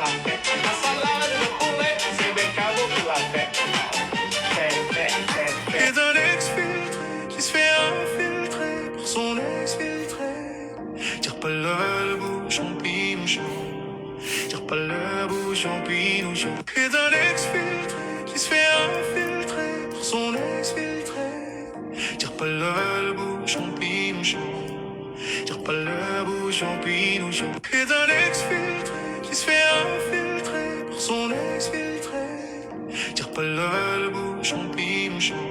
La salade de poulet, c'est des cadeaux pour la fête. Et un ex-filtré qui se fait infiltrer par son ex-filtré. Tire pas le bouchon, pinouchon. Tire pas le bouchon, pinouchon. Et un ex-filtré qui se fait infiltrer par son ex-filtré. Tire pas le bouchon, pinouchon. Tire pas le bouchon, pinouchon. Et un ex-filtré qui se fait infiltrer par son ex-filtré. Tire pas le bouchon, pinouchon.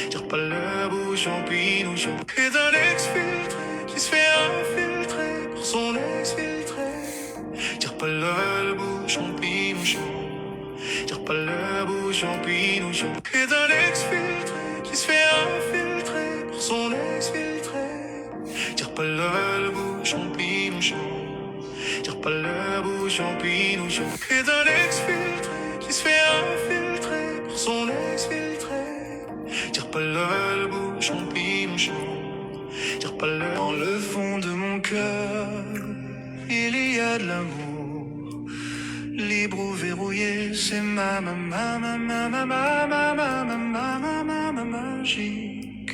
Tire pas le bouchon, pinouchon. Et d'un ex-filtré qui se fait infiltrer par son ex-filtré. Tire pas le bouchon, pinouchon. Tire pas le bouchon, pinouchon. Et d'un ex-filtré qui se fait infiltrer par son ex-filtré. Tire pas le bouchon, pinouchon. Tire pas le bouchon, pinouchon. Et d'un ex-filtré qui se fait infiltrer par son ex-filtré. Tire pas le bouchon, pinouchon. Tire pas le... Dans le fond de mon cœur, il y a de l'amour. Libre ou verrouillé, c'est ma magique.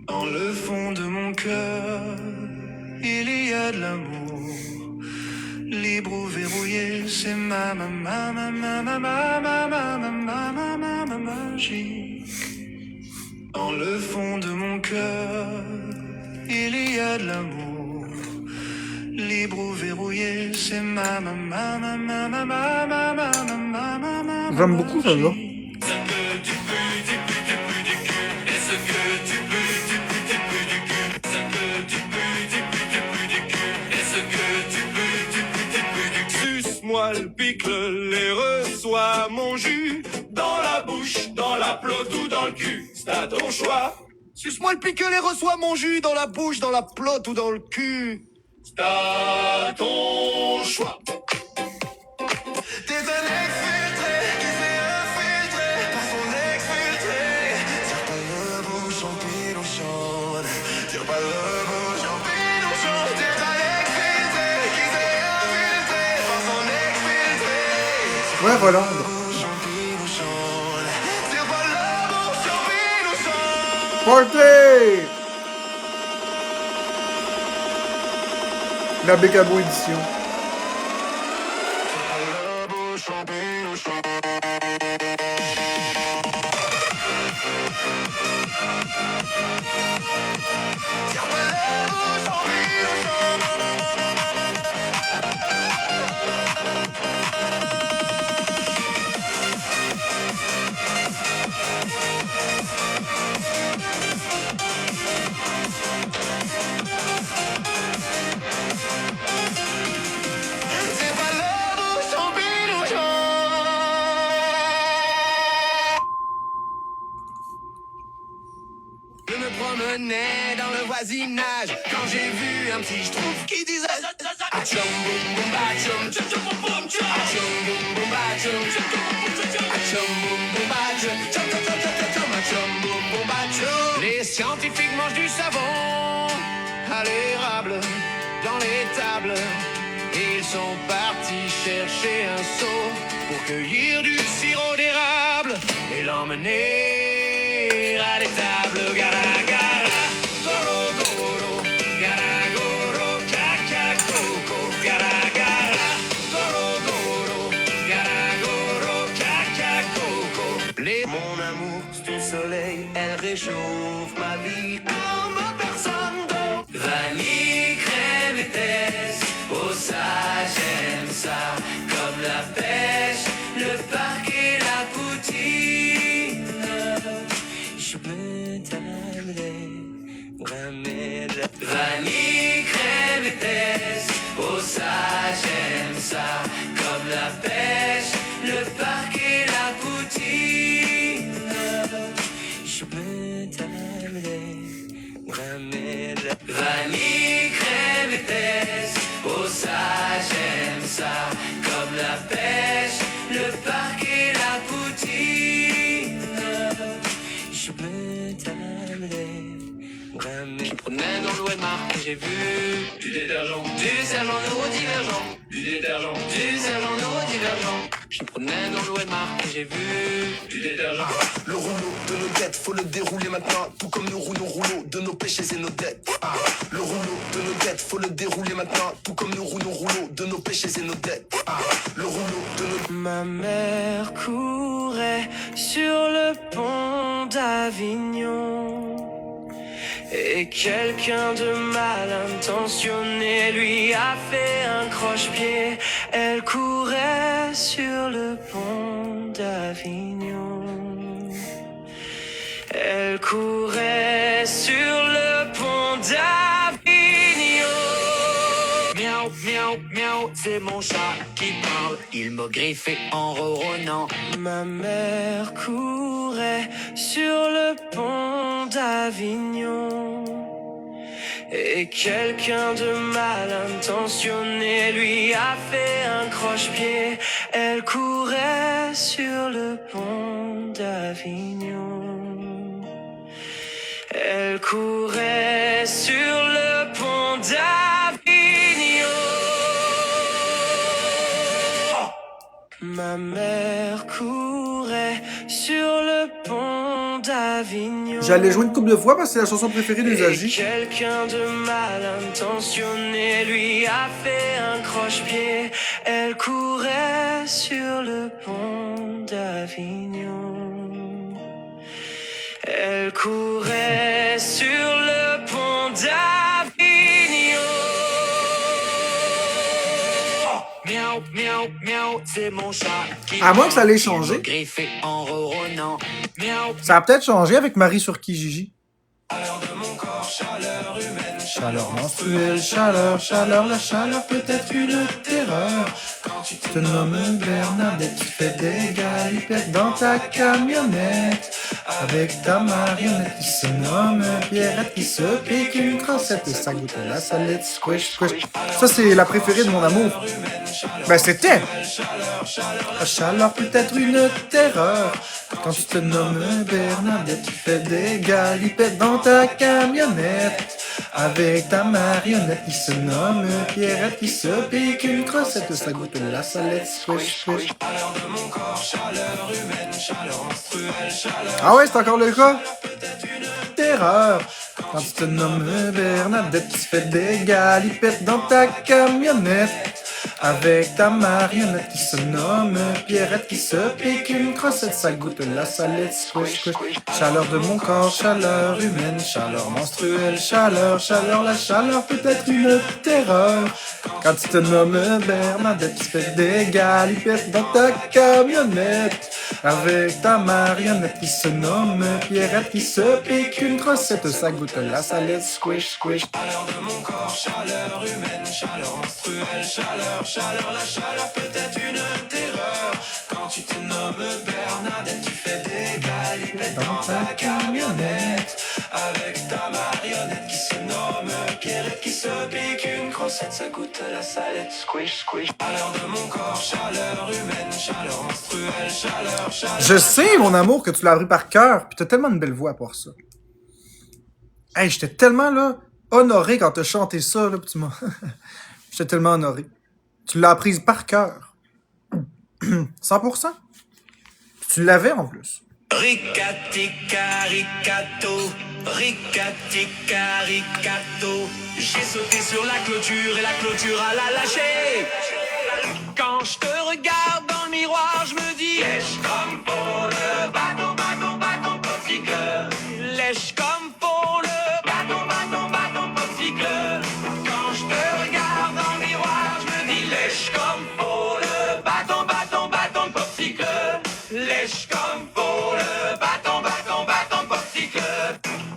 Dans le fond de mon cœur, il y a de l'amour. Libre ou verrouillé, c'est ma magique. Dans le fond de mon cœur, il y a de l'amour. Libre ou verrouillé, c'est ma J'aime beaucoup ça, là. Suce-moi le picle, les reçois mon jus. Dans la bouche, dans la plotte ou dans le cul, c'est à ton choix. Suce-moi le pique, les reçois mon jus dans la bouche, dans la plotte ou dans le cul. C'est à ton choix. T'es un ex-filtré qui s'est infiltré par son ex-filtré. Tire pas le bouchon, pinouchon. Tire pas le bouchon, pinouchon. T'es un ex-filtré qui s'est infiltré par son ex-filtré. Ouais, voilà. Party! La Bécabo édition. Je me promenais dans le voisinage quand j'ai vu un petit schtroumpf qui disait Atchom boum boum batchom, tchom boum boum tchom, Atchom boum boum batchom, Atchom boum boum batchom, Atchom boum boum batchom. Les scientifiques mangent du savon à l'érable dans les tables. Ils sont partis chercher un seau pour cueillir du sirop d'érable et l'emmener à l'étable. Gara gara, goro goro, gara goro, caca coco, gara gara, goro goro, gara goro, caca coco. Mon amour, c'est du soleil, elle réchauffe ma vie comme personne d'autre. Vanille, crème épaisse, oh ça j'aime ça, comme la pêche, le parc et la poutine. Je peux t'amener, vanille, crème épaisse, oh ça j'aime ça, comme la pêche, le parc et la poutine. Je peux t'amener, vanille, crème épaisse, oh ça j'aime ça, comme la pêche, le parc et la poutine. Je peux t'amener, je promène dans l'ouest de ma marque, j'ai vu Du détergent, du sergent neurodivergent, du détergent, du sergent neurodivergent. Je me promenais dans l'ouest marque, j'ai vu du détergent. Le rouleau de nos dettes, faut le dérouler maintenant. Tout comme nous roulons rouleau de nos péchés et nos dettes. Le rouleau de nos dettes, faut le dérouler maintenant. Tout comme nous roulons rouleau de nos péchés et nos dettes. Le rouleau de nos... Ma mère courait sur le pont d'Avignon et quelqu'un de mal intentionné lui a fait un croche-pied. Elle courait sur le pont d'Avignon. Elle courait sur le pont d'Avignon. Miaou, miaou, miaou, c'est mon chat qui parle. Il m'a griffé en ronronnant. Ma mère courait sur le pont d'Avignon et quelqu'un de mal intentionné lui a fait un croche-pied. Elle courait sur le pont d'Avignon. Elle courait sur le pont d'Avignon. Ma mère courait sur le pont d'Avignon. J'allais jouer une couple de fois parce que c'est la chanson préférée des Et Agis. quelqu'un de mal intentionné lui a fait un croche-pied. Elle courait sur le pont d'Avignon. Elle courait sur le pont d'Avignon. Miaou, miaou, miaou, c'est mon chat qui À moins que ça l'ait m'a changé. griffé en ronronnant. Miaou, Ça a peut-être changé avec Marie sur Kijiji. Chaleur menstruelle, chaleur, la chaleur peut être une terreur. Quand tu te nommes Bernadette, tu fais des galipettes dans ta camionnette. Avec ta marionnette qui se nomme Pierrette, qui se pique une crossette et ça goûte la salette, squish, squish. Ça, c'est la préférée de mon amour. Ben, c'était. La chaleur peut être une terreur. Quand tu te nommes Bernadette, tu fais des galipettes dans ta camionnette. Avec ta marionnette qui se nomme Pierrette, qui se pique une crossette, ça goûte la salette, squish, squish. Ah ouais, c'est encore le cas? Terreur. Quand tu te nommes Bernadette, tu fais des galipettes dans ta camionnette. Avec ta marionnette qui se nomme Pierrette, qui se pique une crossette, ça goûte la salette, squish, squish. Chaleur de mon corps, chaleur humaine, chaleur menstruelle, chaleur, la chaleur peut être une terreur. Quand tu te nommes Bernadette, tu fais des galipettes dans ta camionnette. Avec ta marionnette qui se nomme Pierrette, qui se pique une crossette, ça goûte la salette, squish, squish. Chaleur de mon corps, chaleur humaine, chaleur menstruelle, chaleur, la chaleur peut être une terreur. Quand tu te nommes Bernadette, tu fais des galipettes dans ta camionnette. Avec ta marionnette qui se nomme Pierrette, qui se pique une crossette, ça goûte la salette, squish, squish. Chaleur de mon corps, chaleur humaine, chaleur menstruelle, chaleur. Je sais, mon amour, que tu l'as appris par cœur. Puis t'as tellement une belle voix pour ça. Hey, j'étais tellement, là, honoré quand t'as chanté ça, là, pis tu m'as... J'étais tellement honoré. Tu l'as apprise par cœur. 100%. Tu l'avais, en plus. Ricatica, ricato, ricatica, ricato. J'ai sauté sur la clôture et la clôture a la lâché. Quand je te regarde dans le miroir, je me dis lèche comme pour le bâton, bâton, bâton, popsicle. Lèche comme pour le bâton, bâton, bâton, popsicle. Quand je te regarde dans le miroir, je me dis lèche comme pour le bâton, bâton, bâton, popsicle. Lèche comme pour le bâton, bâton, bâton, popsicle.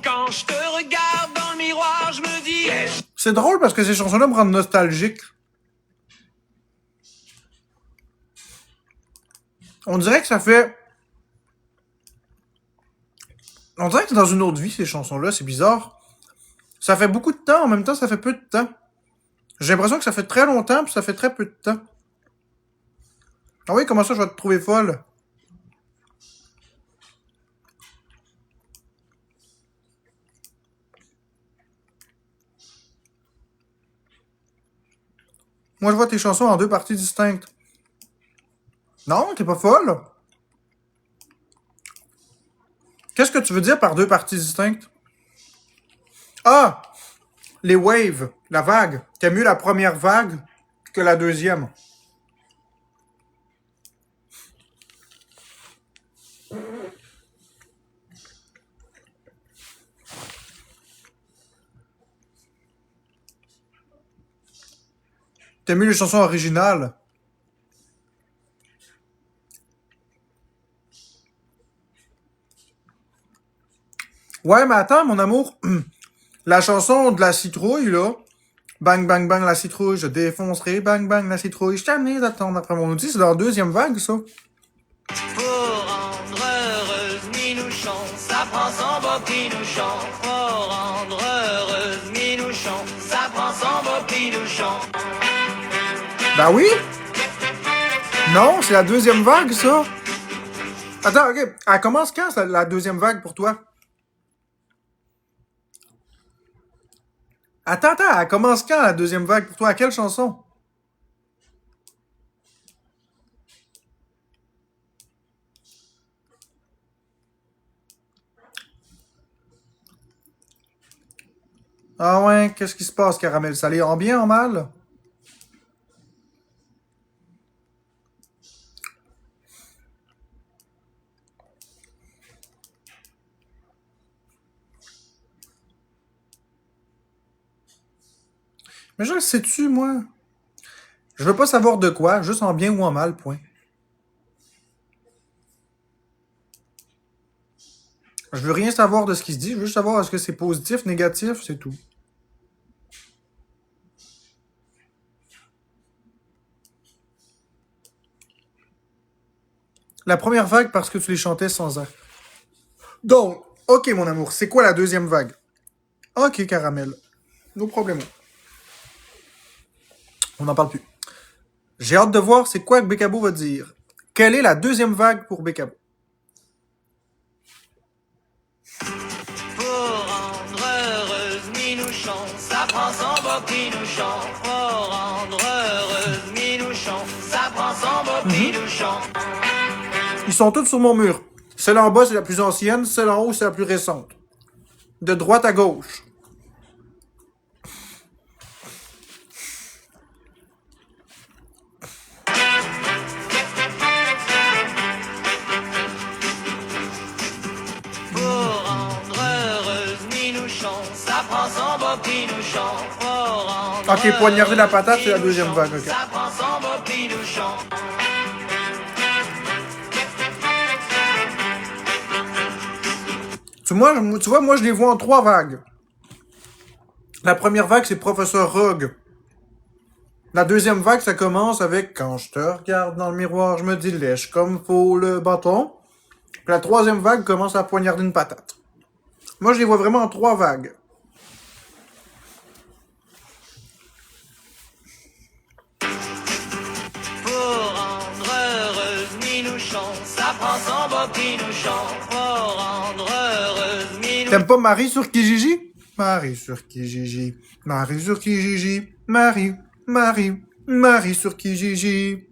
Quand je te regarde dans le miroir, je me dis lèche. C'est drôle parce que ces chansons-là me rendent nostalgique. On dirait que ça fait... On dirait que c'est dans une autre vie, ces chansons-là. C'est bizarre. Ça fait beaucoup de temps, en même temps, ça fait peu de temps. J'ai l'impression que ça fait très longtemps, puis ça fait très peu de temps. Ah oui, comment ça, je vais te trouver folle? Moi, je vois tes chansons en deux parties distinctes. Non, t'es pas folle? Qu'est-ce que tu veux dire par deux parties distinctes? Ah! Les waves, la vague. T'aimes mieux la première vague que la deuxième. T'aimes mieux les chansons originales. Ouais, mais attends, mon amour. La chanson de la citrouille, là. Bang, bang, bang, la citrouille, je défoncerai. Bang, bang, la citrouille, je t'amène d'attendre après mon outil. C'est dans la deuxième vague, ça. Pour rendre heureuse Minouchon, ça prend son beau pinouchon. Pour rendre heureuse Minouchon, ça prend son beau pinouchon. Ben oui. Non, c'est la deuxième vague, ça. Attends, ok. Elle commence quand, la deuxième vague, pour toi? Attends, elle commence quand, la deuxième vague, pour toi? À quelle chanson? Ah ouais, qu'est-ce qui se passe, Caramel Salé? En bien, en mal? Mais je le sais-tu, moi? Je veux pas savoir de quoi, juste en bien ou en mal, point. Je veux rien savoir de ce qui se dit, je veux juste savoir est-ce que c'est positif, négatif, c'est tout. La première vague parce que tu les chantais sans air. Donc, ok mon amour, c'est quoi la deuxième vague? Ok, Caramel. No problème. On n'en parle plus. J'ai hâte de voir c'est quoi que Bécabo va dire. Quelle est la deuxième vague pour Bécabo? Pour rendre heureuse Minouchon, ça prend son beau pinouchon. Pour rendre heureuse Minouchon, ça prend son beau pinouchon. Ils sont tous sur mon mur. Celle en bas, c'est la plus ancienne. Celle en haut, c'est la plus récente. De droite à gauche. Pour rendre heureuse Minouchon, ça prend son beau pinouchon. Pour rendre Ok, poignarder la patate, c'est la deuxième Minouchon, vague. Ok. ça prend son beau pinouchon. Tu vois, moi, je les vois en trois vagues. La première vague, c'est Professeur Rogue. La deuxième vague, ça commence avec quand je te regarde dans le miroir, je me dis lèche comme faut le bâton. Puis la troisième vague commence à poignarder une patate. Moi, je les vois vraiment en trois vagues. Pour rendre heureuse Minouchon, ça prend son beau pinouchon. Pour rendre heureuse Minouchon. T'aimes pas Marie sur Kijiji? Marie sur Kijiji. Marie sur Kijiji. Marie, Marie, Marie sur Kijiji.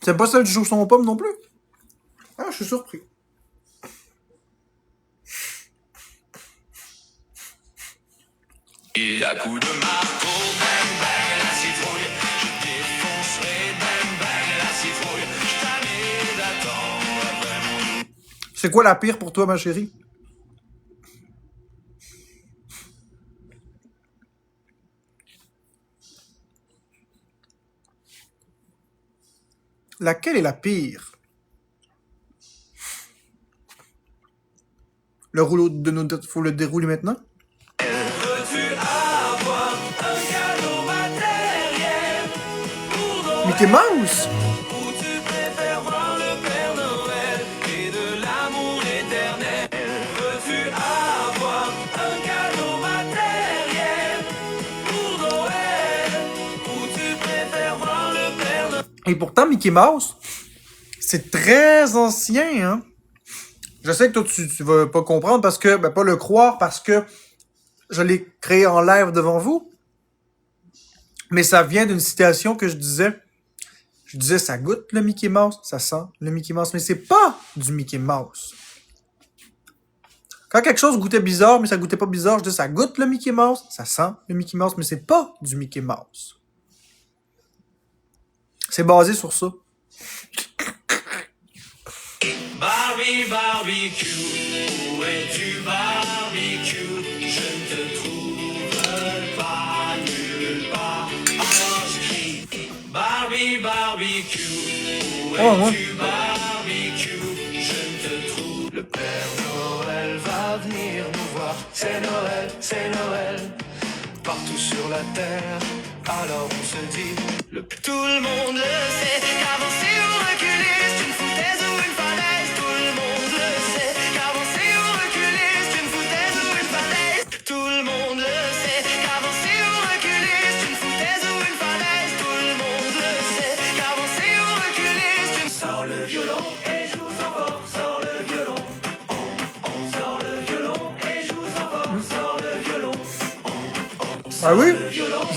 T'aimes pas celle du chausson aux pommes non plus? Ah, je suis surpris. Et à coup de marteau, bang bang la citrouille, je défoncerai, bang bang la citrouille, je t'amène d'attendre après mon. C'est quoi la pire pour toi, ma chérie? Laquelle est la pire? Le rouleau de nos dates, faut le dérouler maintenant? Mickey Mouse? Ou tu préfères voir le Père Noël et de l'amour éternel? Veux-tu avoir un cadeau matériel pour Noël? Ou tu préfères voir le Père Noël? Et pourtant, Mickey Mouse, c'est très ancien, hein? Je sais que toi, tu vas pas comprendre parce que... Ben, pas le croire parce que je l'ai créé en live devant vous. Mais ça vient d'une citation que je disais. Je disais, ça goûte le Mickey Mouse, ça sent le Mickey Mouse, mais c'est pas du Mickey Mouse. Quand quelque chose goûtait bizarre, mais ça goûtait pas bizarre, je dis, ça goûte le Mickey Mouse, ça sent le Mickey Mouse, mais c'est pas du Mickey Mouse. C'est basé sur ça. Barbie, barbecue, où es-tu barbecue? Je ne te trouve pas nulle part. Alors je crie, Barbie, barbecue, où es-tu barbecue? Je ne te trouve. Le Père Noël va venir nous voir. C'est Noël, partout sur la terre. Alors on se dit, tout le monde le sait, qu'avancer ou reculer, c'est une foutaise ou une falaise. Tout le monde le sait, qu'avancer ou reculer, c'est une foutaise ou une falaise. Tout le monde le sait, qu'avancer ou reculer, c'est une foutaise ou une falaise. Tout le monde le sait, qu'avancer ou reculer, c'est une... Sors le violon et joue encore, sors le violon. On sort le violon et joue encore, sors le violon. Ah oui?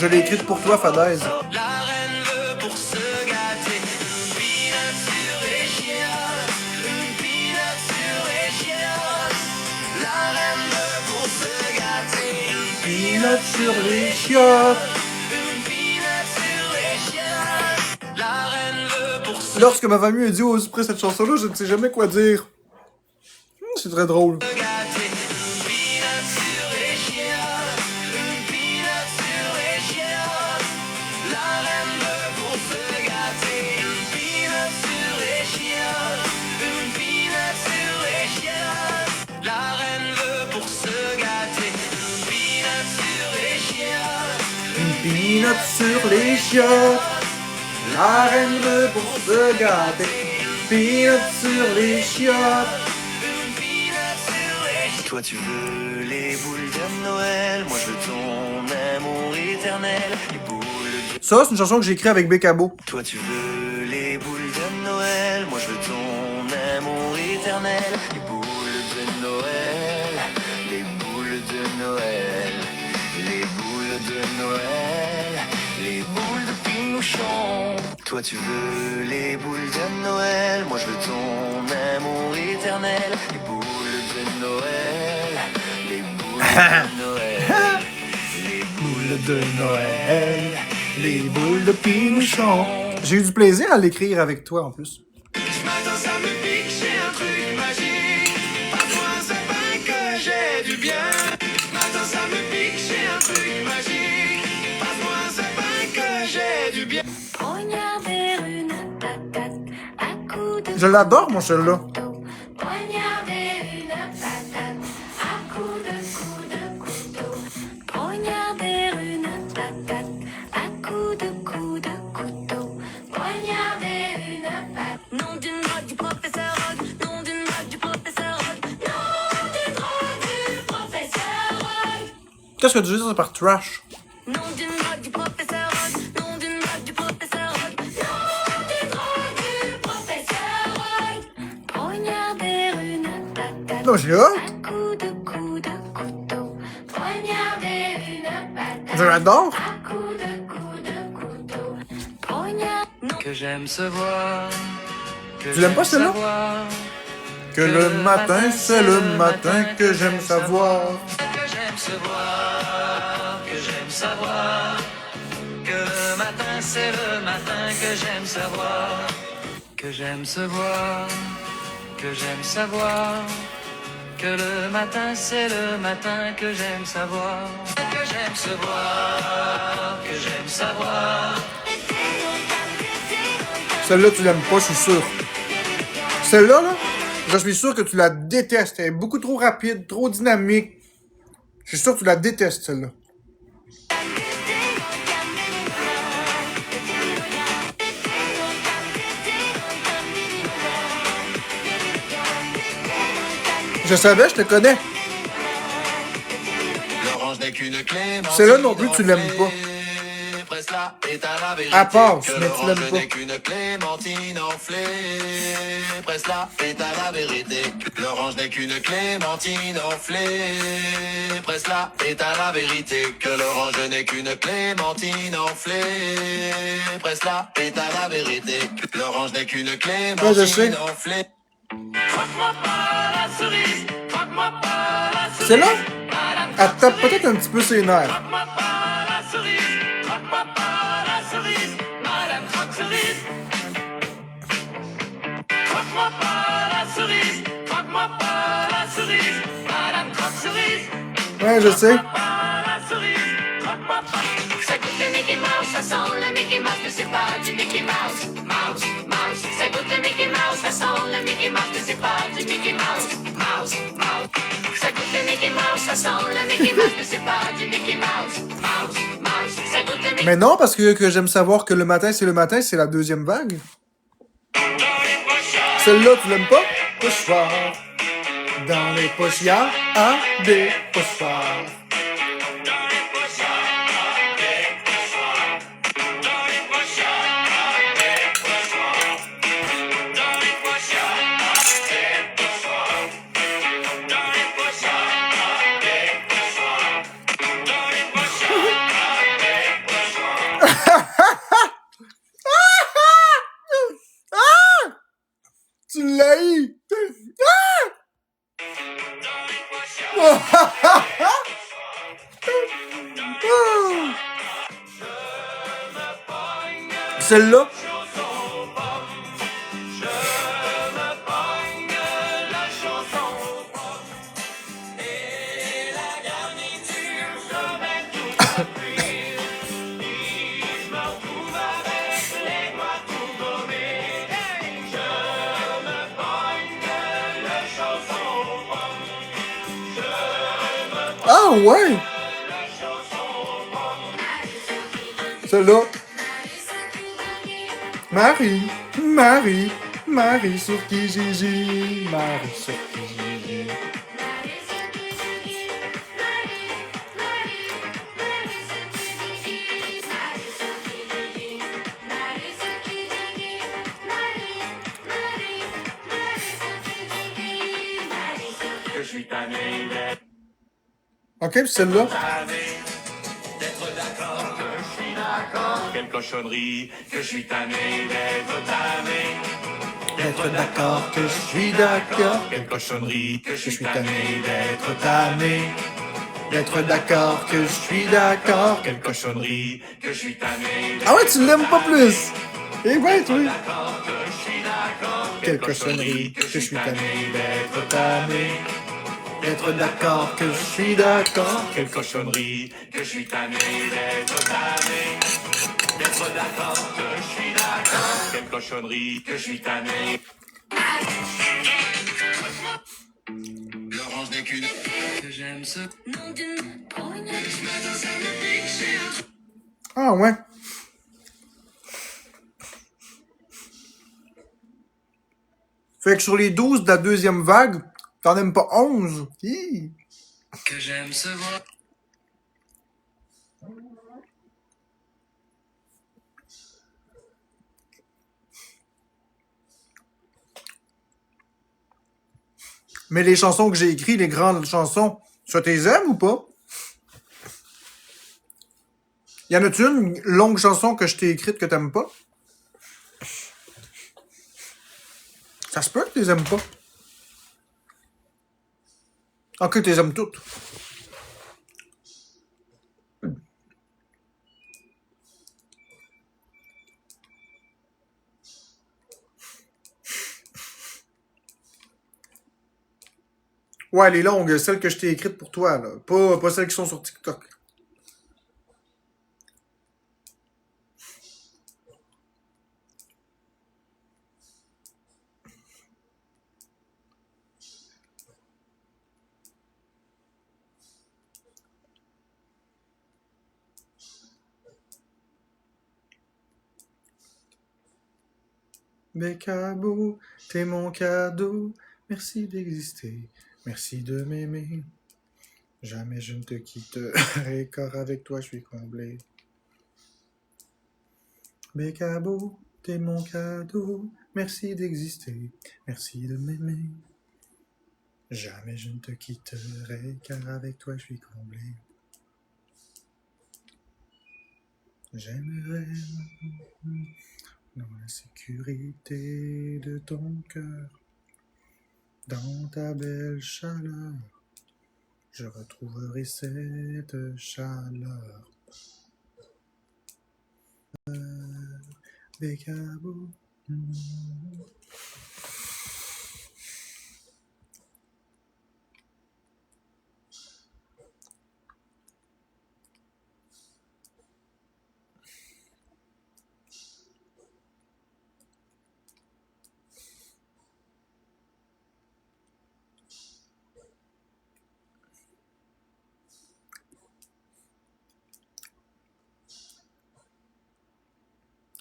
Je l'ai écrite pour toi, Fadaise. La reine veut pour se gâter une peanut sur les chiottes, une peanut sur les chiottes. La reine veut pour se gâter une Peanut sur les chiottes. peanut sur les chiottes. La reine veut pour se Lorsque ma famille a dit, oh, après cette chanson-là, je ne sais jamais quoi dire. C'est très drôle. gâter une peanut sur les chiottes, une peanut sur les chiottes. La reine veut pour se gâter une peanut sur les chiottes, une peanut sur les chiottes. La reine veut pour se gâter une peanut sur les chiottes. Une peanut sur les chiottes. La reine veut pour se gâter. Peanut sur les chiottes. Toi tu veux les boules de Noël, moi je veux ton amour éternel. Les boules de... Ça, c'est une chanson que j'ai écrite avec Bécabo. Toi tu veux les boules de Noël, moi je veux ton amour éternel. Les boules de Noël, les boules de Noël, les boules de Noël, les boules de Pinouchon. Toi tu veux les boules de Noël, moi je veux ton amour éternel. Les boules de Noël, les boules de Noël, les boules De Noël, les boules de Pinouchon. J'ai eu du plaisir à l'écrire avec toi en plus. Ce matin ça me pique, j'ai un truc magique. Passe-moi un sapin que j'ai du bien. Ce matin ça me pique, j'ai un truc magique. Passe-moi un sapin que j'ai du bien. Poignarder une patate à coups de Je l'adore, mon celle-là. couteau. Poignarder une patate à coups de couteau. Poignarder une patate à coups de couteau. Poignarder une patate. Nom d'une drogue du professeur Rogue. Nom d'une drogue du professeur Rogue. Nom d'une drogue du professeur Rogue. Qu'est-ce que tu dis ça par trash? Nom d'une drogue du professeur Rogue. Nom d'une drogue du professeur Rogue. Nom d'une drogue du professeur Rogue. Poignarder une patate. Non, j'ai hâte. À coups de couteau. Poignarder une patate. Je l'adore. À coups de couteau. Poignard. Non. Que j'aime se voir. Tu l'aimes pas celle-là? Que le matin, c'est le matin que j'aime savoir. Que j'aime se voir, que j'aime savoir. Que le matin c'est le matin que j'aime savoir. Que j'aime se voir, que j'aime savoir. Que le matin c'est le matin que j'aime savoir. Que j'aime se voir, que j'aime savoir. Celle-là, tu l'aimes pas, je suis sûr. Celle-là, là, je suis sûr que tu la détestes. Elle est beaucoup trop rapide, trop dynamique. Je suis sûr que tu la détestes, celle-là. Je savais, je te connais. L'orange n'est qu'une clé. Celle-là non plus, tu l'aimes pas. Presse-la et t'as la vérité. À part, que mais tu l'orange l'aimes pas. n'est qu'une clémentine enflée. Presse-la et t'as la vérité. L'orange n'est qu'une clémentine enflée. Presse-la et t'as la vérité. Que l'orange n'est qu'une clémentine enflée. Presse-la et t'as la vérité. L'orange n'est qu'une Ouais, je sais. clémentine enflée. C'est là? Elle tape peut-être un petit peu ses nerfs. Ouais, je sais. Ça goûte le Mickey Mouse, ça sent le Mickey Mouse, mais c'est pas du Mickey Mouse. Mouse, mouse. Ça goûte le Mickey Mouse, ça sent le Mickey Mouse, mais c'est pas du Mickey Mouse. Mouse, mouse. Ça goûte le Mickey Mouse, ça sent le Mickey Mouse, mais c'est pas du Mickey Mouse. Mouse, mouse. Ça goûte le Mickey Mais non, parce que j'aime savoir que le matin, c'est la deuxième vague. Celle-là, tu l'aimes pas? Pochoir. Dans les poches, y'a des pochoirs. Tu l'as eu! Celle-là? Ah ouais! Celle-là. Marie, Marie, Marie sur Kijiji, Marie sur Kijiji. Ok, puis celle-là. Quelle cochonnerie, que je suis tanné d'être tanné. D'être d'accord que je suis d'accord. Quelle cochonnerie, que Je suis tanné d'être tanné. D'être d'accord que je suis d'accord. Quelle cochonnerie, que je suis tanné Ah ouais, tu l'aimes pas plus! Eh ouais, toi! Quelle cochonnerie que je suis tanné d'être tanné. D'être d'accord que je suis d'accord. Quelle cochonnerie, que je suis tanné d'être tanné. D'être d'accord, que je suis d'accord. Quelle cochonnerie, que je suis tanné. L'orange n'est qu'une. Que j'aime ce. Ah ouais. Fait que sur les 12 de la deuxième vague, t'en aimes pas 11. Hi. Que j'aime ce voir. Mais les chansons que j'ai écrites, les grandes chansons, ça t'es aimes ou pas? Y en a-tu une longue chanson que je t'ai écrite que t'aimes pas? Ça se peut que t'es aimes pas. Ok, t'es aimes toutes. Ouais, les longues, celles que je t'ai écrites pour toi, là. Pas celles qui sont sur TikTok. Bécabo, t'es mon cadeau. Merci d'exister. Merci de m'aimer. Jamais je ne te quitterai, car avec toi je suis comblé. Bécabo, t'es mon cadeau. Merci d'exister. Merci de m'aimer. Jamais je ne te quitterai, car avec toi je suis comblé. J'aimerais dans la sécurité de ton cœur, dans ta belle chaleur, je retrouverai cette chaleur. Bécabo.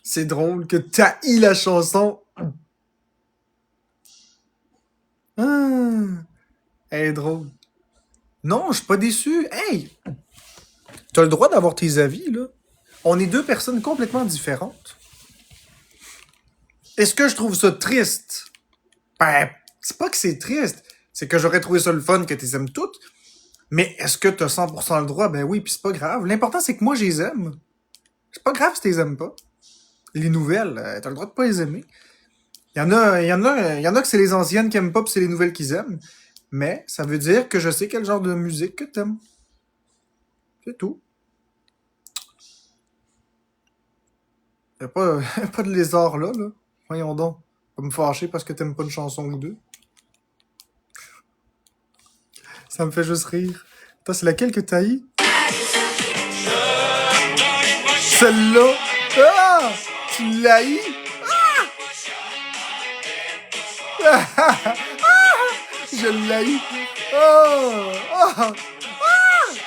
C'est drôle que t'haïs la chanson. Ah, elle est drôle. Non, je suis pas déçu. Hey, t'as le droit d'avoir tes avis, là. On est deux personnes complètement différentes. Est-ce que je trouve ça triste? Ben, c'est pas que c'est triste. C'est que j'aurais trouvé ça le fun que tu les aimes toutes. Mais est-ce que t'as 100% le droit? Ben oui, puis c'est pas grave. L'important, c'est que moi, je les aime. C'est pas grave si tu les aimes pas. Les nouvelles, t'as le droit de pas les aimer. Il y en a que c'est les anciennes qui aiment pas, puis c'est les nouvelles qu'ils aiment. Mais ça veut dire que je sais quel genre de musique que t'aimes. C'est tout. Y a pas, pas de lézard là, là. Voyons donc. Pas me fâcher parce que t'aimes pas une chanson ou deux. Ça me fait juste rire. Toi, c'est laquelle que t'as haï? Celle-là? Ah! Tu l'as haï? Ah! Je l'haïs. Oh! Oh! Ah!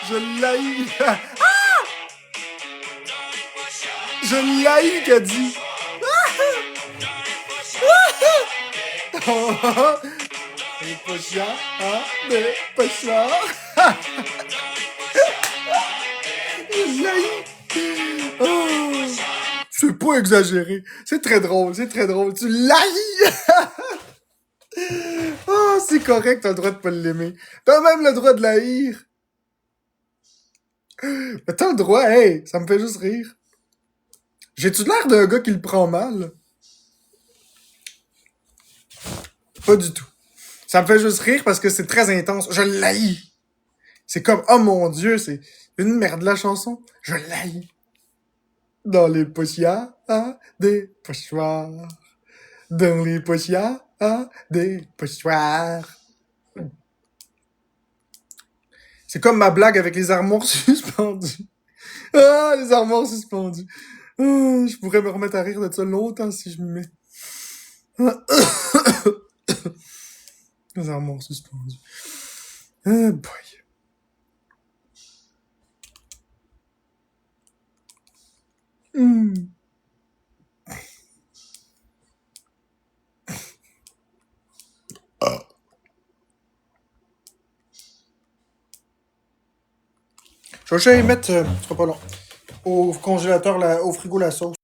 Je l'haïs. Ah! Je l'haïs, qu'a dit. Oh! Des pochoirs, hein? Des pochoirs. Je l'haïs. Oh! C'est pas exagéré. C'est très drôle, c'est très drôle. Tu l'haïs. Oh, c'est correct, t'as le droit de pas l'aimer. T'as même le droit de l'haïr. Mais t'as le droit, hey, ça me fait juste rire. J'ai-tu l'air d'un gars qui le prend mal? Pas du tout. Ça me fait juste rire parce que c'est très intense. Je l'haïs. C'est comme, oh mon Dieu, c'est une merde la chanson. Je l'haïs. Dans les pochoirs, hein, des pochoirs. Dans les pochoirs, hein, des pochoirs. C'est comme ma blague avec les armoires suspendues. Ah, les armoires suspendues. Ah, je pourrais me remettre à rire de ça longtemps si je m'y mets. Les armoires suspendues. Ah, boy. Hmm. Je vais juste aller mettre, ce sera pas long, au congélateur, au frigo la sauce.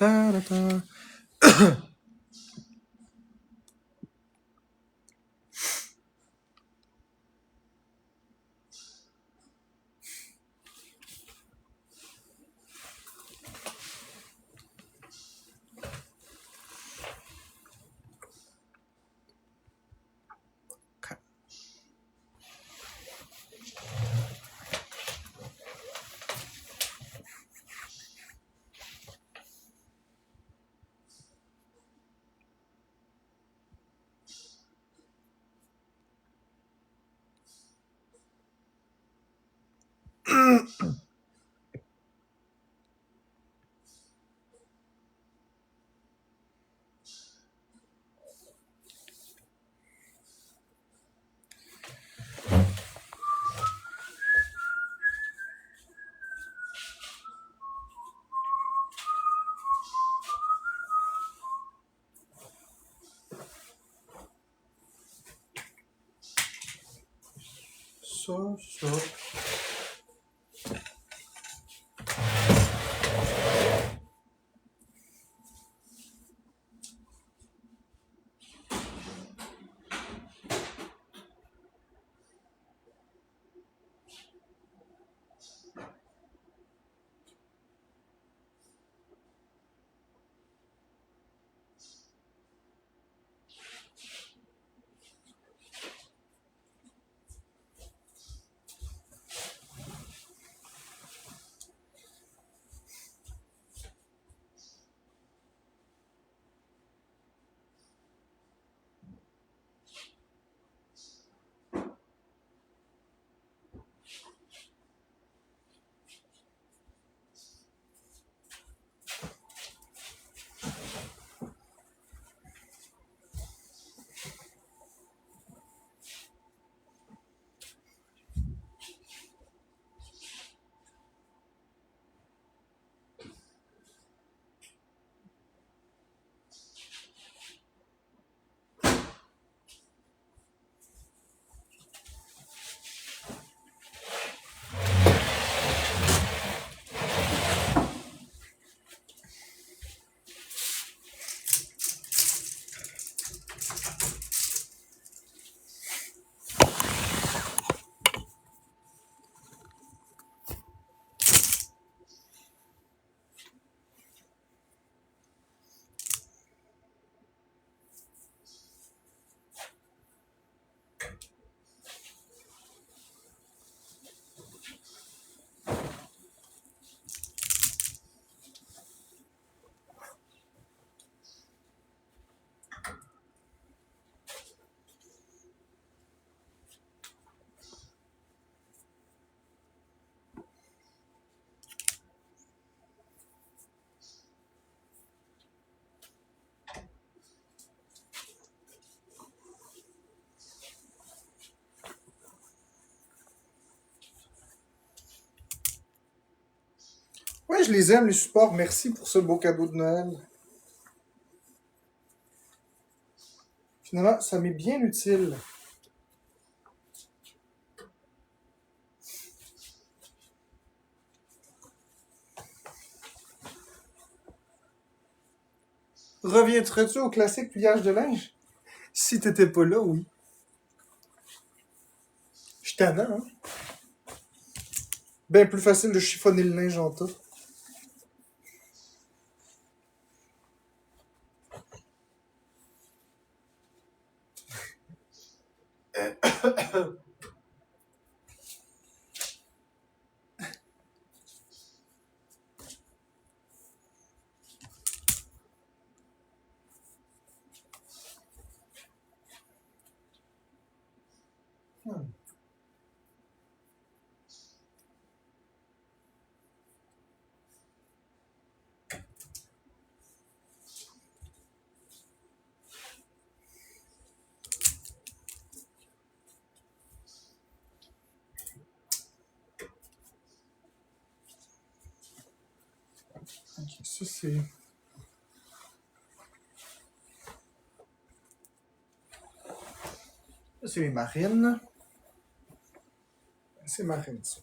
Ta-da-ta. Ça. Ouais, je les aime, les supports. Merci pour ce beau cadeau de Noël. Finalement, ça m'est bien utile. Reviendrais-tu au classique pliage de linge? Si t'étais pas là, oui. Je suis tannant, hein? Ben plus facile de chiffonner le linge en tas. Ok, ça c'est... Ça c'est les marines. C'est marine, ça.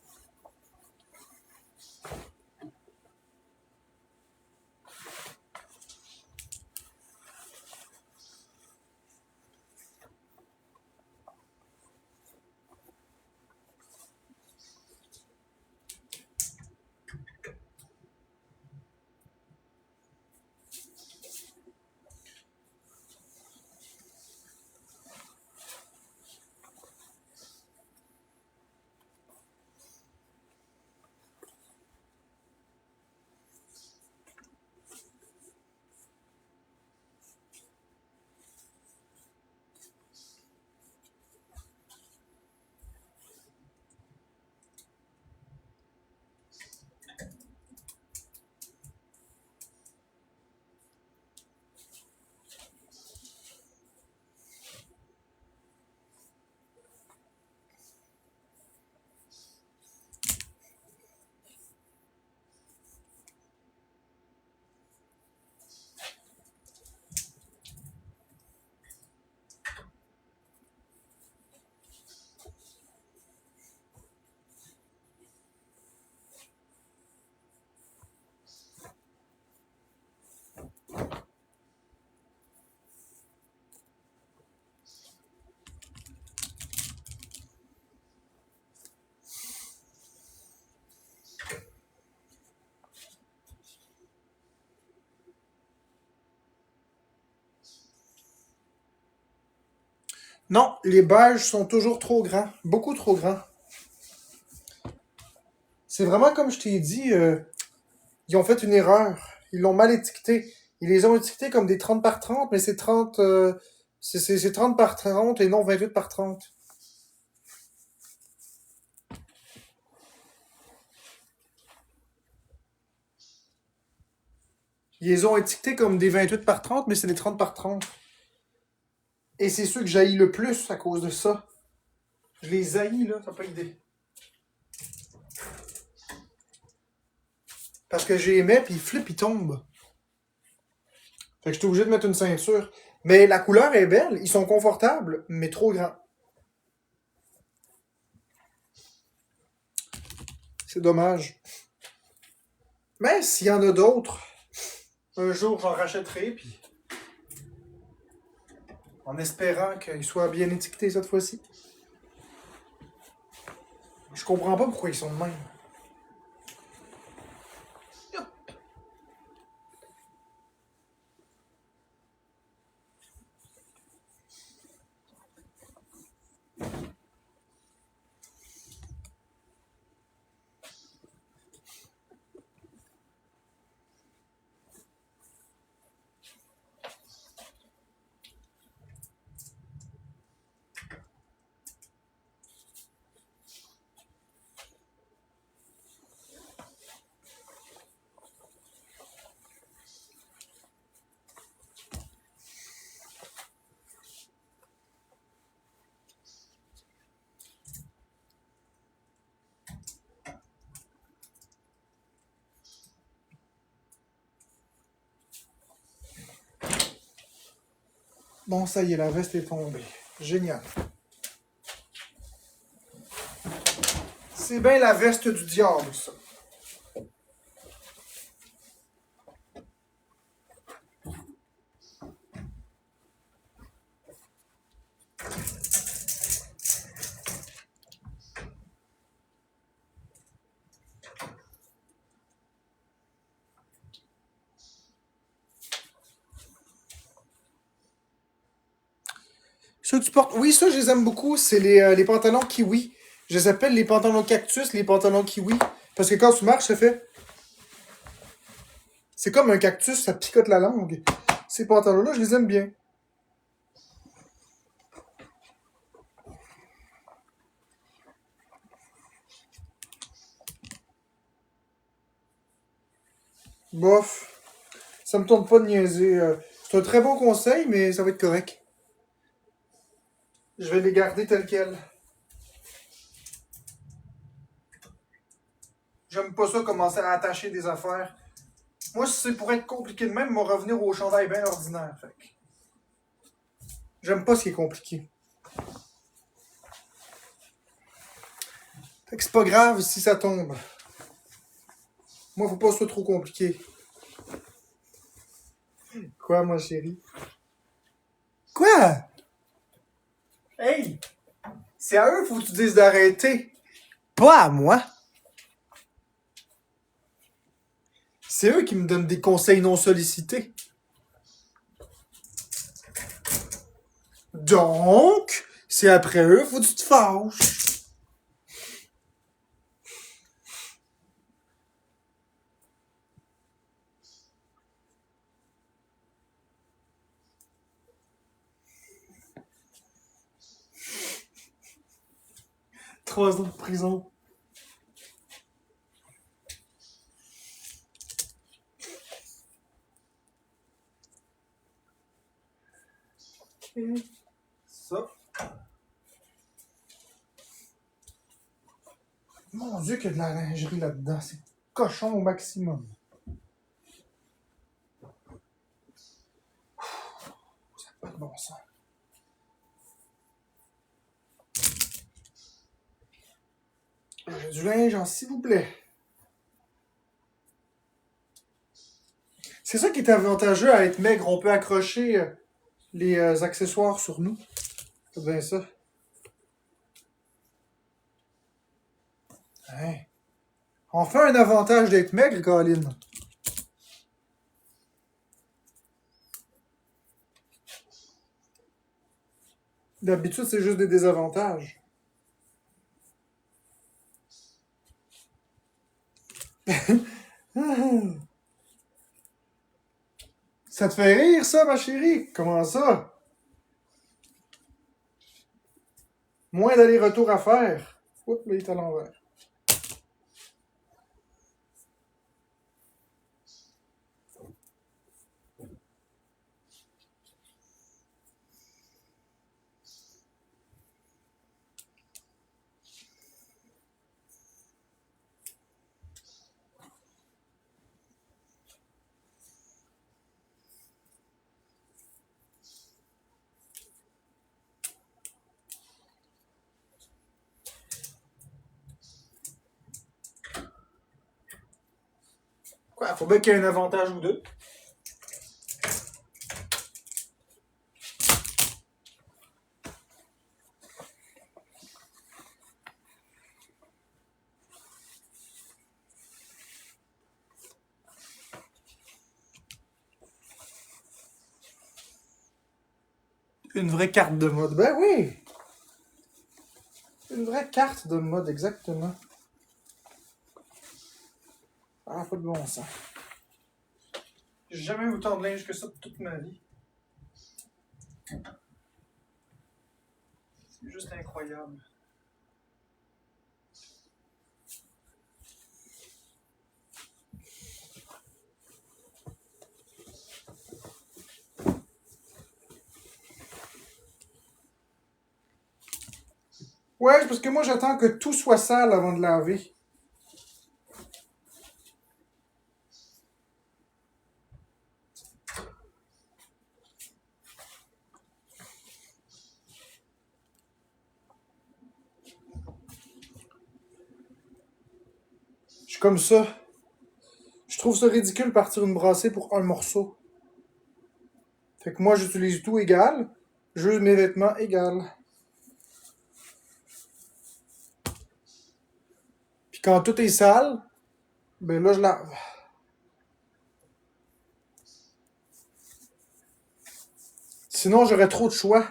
Non, les beiges sont toujours trop grands. Beaucoup trop grands. C'est vraiment comme je t'ai dit, ils ont fait une erreur. Ils l'ont mal étiqueté. Ils les ont étiquetés comme des 30 par 30, mais c'est 30, c'est 30 par 30 et non 28 par 30. Ils les ont étiquetés comme des 28 par 30, mais c'est des 30 par 30. Et c'est ceux que j'haïs le plus à cause de ça. Je les haïs, là, t'as pas idée. Parce que j'ai aimé, puis ils flippent, ils tombent. Fait que j'étais obligé de mettre une ceinture. Mais la couleur est belle, ils sont confortables, mais trop grands. C'est dommage. Mais s'il y en a d'autres, un jour j'en rachèterai, puis en espérant qu'ils soient bien étiquetés cette fois-ci. Je comprends pas pourquoi ils sont de même. Bon, ça y est, la veste est tombée. Génial. C'est bien la veste du diable, ça. Ceux que tu portes, oui, ça, je les aime beaucoup. C'est les pantalons kiwi. Je les appelle les pantalons cactus, les pantalons kiwi. Parce que quand tu marches, ça fait. C'est comme un cactus, ça picote la langue. Ces pantalons-là, je les aime bien. Bof. Ça me tente pas de niaiser. C'est un très bon conseil, mais ça va être correct. Je vais les garder tels quels. J'aime pas ça commencer à attacher des affaires. Moi, si c'est pour être compliqué de même, moi revenir au chandail bien ordinaire. Fait que j'aime pas ce qui est compliqué. Fait que c'est pas grave si ça tombe. Moi, faut pas que ce soit trop compliqué. Quoi, ma chérie? Quoi? Hey! C'est à eux faut que tu dises d'arrêter. Pas à moi. C'est eux qui me donnent des conseils non sollicités. Donc, c'est après eux, faut que tu te fâches. Trois ans de prison. Ok. Ça. Mon Dieu, qu'il y a de la lingerie là-dedans. C'est cochon au maximum. Ça n'a pas de bon sens. Du linge, s'il vous plaît. C'est ça qui est avantageux à être maigre. On peut accrocher les accessoires sur nous. C'est bien ça. Hein? Enfin un avantage d'être maigre, Colin. D'habitude, c'est juste des désavantages. Ça te fait rire, ça, ma chérie? Comment ça? Moins d'aller-retour à faire. Oups, là, il est à l'envers. Quoi, faut bien qu'il y ait un avantage ou deux. Une vraie carte de mode. Ben oui! Une vraie carte de mode, exactement. Ah, pas de bon sens. J'ai jamais eu autant de linge que ça de toute ma vie. C'est juste incroyable. Ouais, c'est parce que moi j'attends que tout soit sale avant de laver. Je suis comme ça. Je trouve ça ridicule partir une brassée pour un morceau. Fait que moi j'utilise tout égal, juste mes vêtements égal. Puis quand tout est sale, ben là je lave. Sinon j'aurais trop de choix.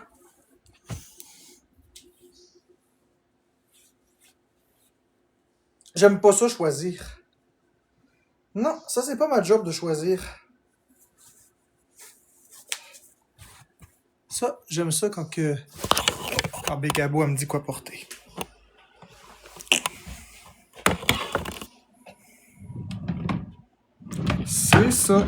J'aime pas ça choisir. Non, ça c'est pas ma job de choisir. Ça, j'aime ça quand que... Quand Bécabo, elle me dit quoi porter. C'est ça.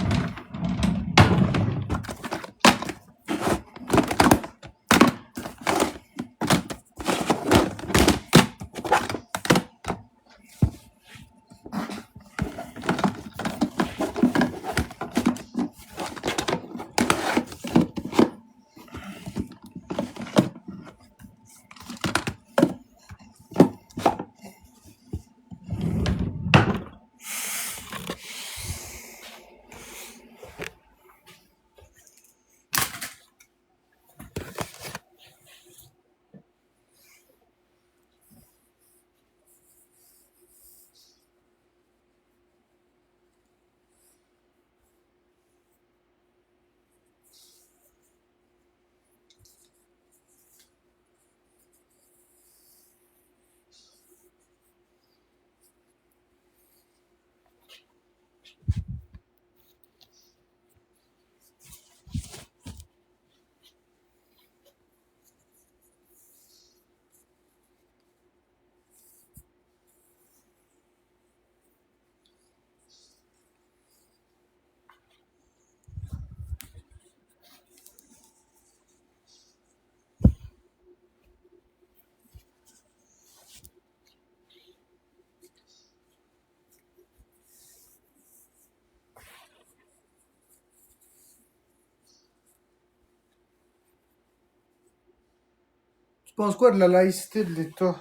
Tu penses quoi de la laïcité de l'État?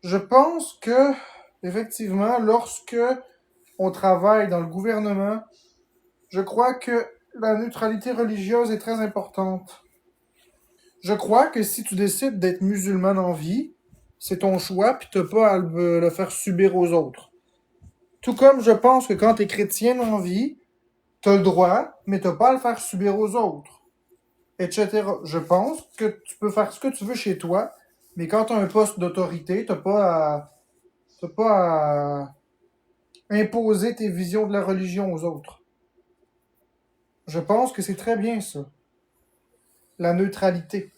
Je pense que, effectivement, lorsque on travaille dans le gouvernement, je crois que la neutralité religieuse est très importante. Je crois que si tu décides d'être musulman en vie, c'est ton choix, puis t'as pas à le faire subir aux autres. Tout comme je pense que quand t'es chrétien en vie, t'as le droit, mais t'as pas à le faire subir aux autres. etc. Je pense que tu peux faire ce que tu veux chez toi, mais quand tu as un poste d'autorité, t'as pas à imposer tes visions de la religion aux autres. Je pense que c'est très bien ça. La neutralité.